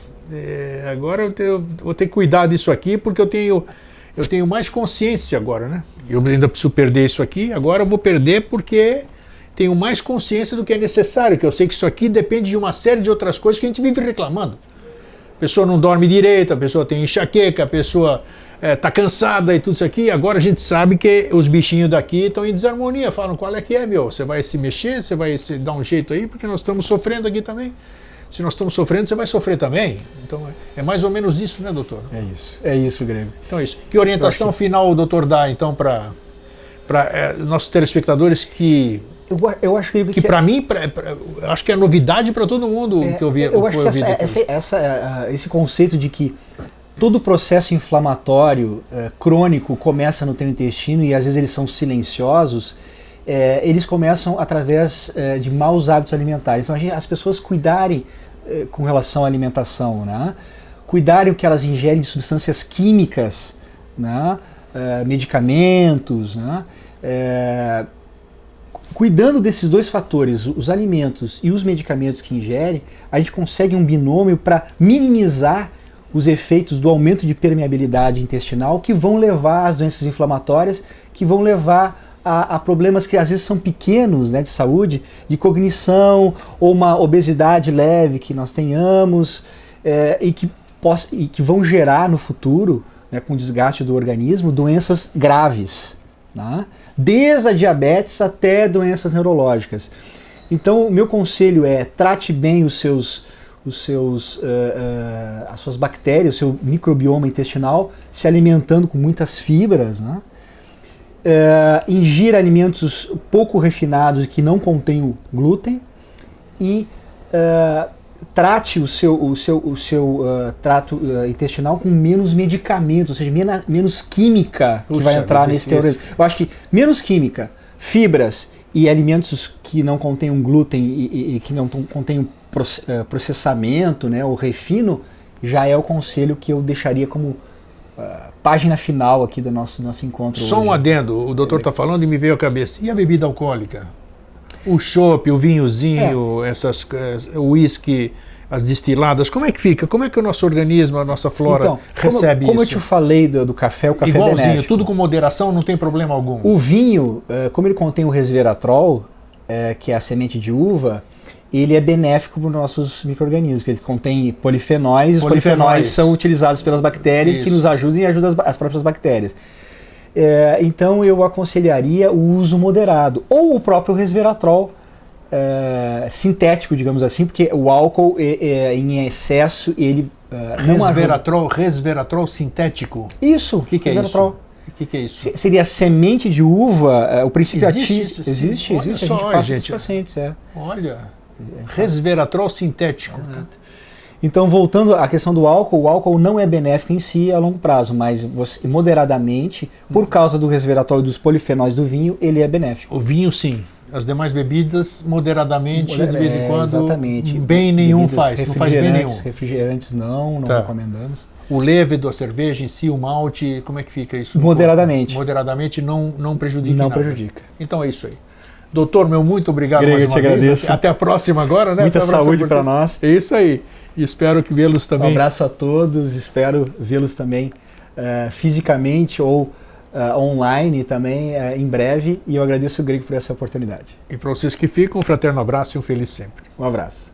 Agora eu vou ter que cuidar disso aqui, porque eu tenho mais consciência agora, né? Eu ainda preciso perder isso aqui, agora eu vou perder porque tenho mais consciência do que é necessário, que eu sei que isso aqui depende de uma série de outras coisas que a gente vive reclamando. A pessoa não dorme direito, a pessoa tem enxaqueca, a pessoa está cansada e tudo isso aqui. Agora a gente sabe que os bichinhos daqui estão em desarmonia, falam qual é que é, meu? Você vai se mexer, você vai se dar um jeito aí, porque nós estamos sofrendo aqui também. Se nós estamos sofrendo, você vai sofrer também. Então é mais ou menos isso, né, doutor? É isso, Grego. Então é isso. Que orientação final o doutor dá, então, para nossos telespectadores que... Eu acho que para mim, acho que é novidade para todo mundo que eu vi. Eu acho que esse conceito de que todo processo inflamatório crônico começa no teu intestino e às vezes eles são silenciosos, eles começam através de maus hábitos alimentares. Então as pessoas cuidarem com relação à alimentação, né? Cuidarem o que elas ingerem de substâncias químicas, né? Medicamentos, né? Cuidando desses dois fatores, os alimentos e os medicamentos que ingerem, a gente consegue um binômio para minimizar os efeitos do aumento de permeabilidade intestinal que vão levar às doenças inflamatórias, que vão levar a problemas que às vezes são pequenos, né, de saúde, de cognição ou uma obesidade leve que nós tenhamos e que vão gerar no futuro, né, com o desgaste do organismo, doenças graves. Né? Desde a diabetes até doenças neurológicas. Então, o meu conselho é trate bem as suas bactérias, o seu microbioma intestinal, se alimentando com muitas fibras, né? Ingira alimentos pouco refinados que não contenham glúten e trate o seu trato intestinal com menos medicamentos, ou seja, menos química que vai entrar nesse teu organismo. Eu acho que menos química, fibras e alimentos que não contenham glúten e que não contenham processamento, né, ou refino, já é o conselho que eu deixaria como página final aqui do nosso encontro. Só hoje. Um adendo, o doutor está falando e me veio à cabeça. E a bebida alcoólica? O chopp, o vinhozinho, o uísque, as destiladas, como é que fica? Como é que o nosso organismo, a nossa flora recebe como isso? Eu te falei do café, o café igualzinho, benéfico. Tudo com moderação, não tem problema algum. O vinho, como ele contém o resveratrol, que é a semente de uva, ele é benéfico para os nossos micro-organismos, porque ele contém polifenóis, e os polifenóis são utilizados pelas bactérias que nos ajudam e ajudam as próprias bactérias. Então eu aconselharia o uso moderado, ou o próprio resveratrol sintético, digamos assim, porque o álcool em excesso, ele resveratrol sintético? Isso, o que é isso? O que é isso? Seria semente de uva, o princípio ativo. Existe. A gente passa para os pacientes. Olha, resveratrol sintético. Então, voltando à questão do álcool, o álcool não é benéfico em si a longo prazo, mas você, moderadamente, por causa do resveratrol e dos polifenóis do vinho, ele é benéfico. O vinho, sim. As demais bebidas, moderadamente, de vez em quando, exatamente. Bem nenhum faz, não faz bem nenhum. Refrigerantes não recomendamos. O levedo, a cerveja em si, o malte, como é que fica isso? Moderadamente. Moderadamente não prejudica Não nada. prejudica. Então é isso aí. Doutor, muito obrigado Grego, mais uma vez. Agradeço. Até a próxima agora, né? Muita saúde para nós. É isso aí. E espero que vê-los também. Um abraço a todos, espero vê-los também fisicamente ou online também em breve, e eu agradeço o Grego por essa oportunidade. E para vocês que ficam, um fraterno abraço e um feliz sempre. Um abraço.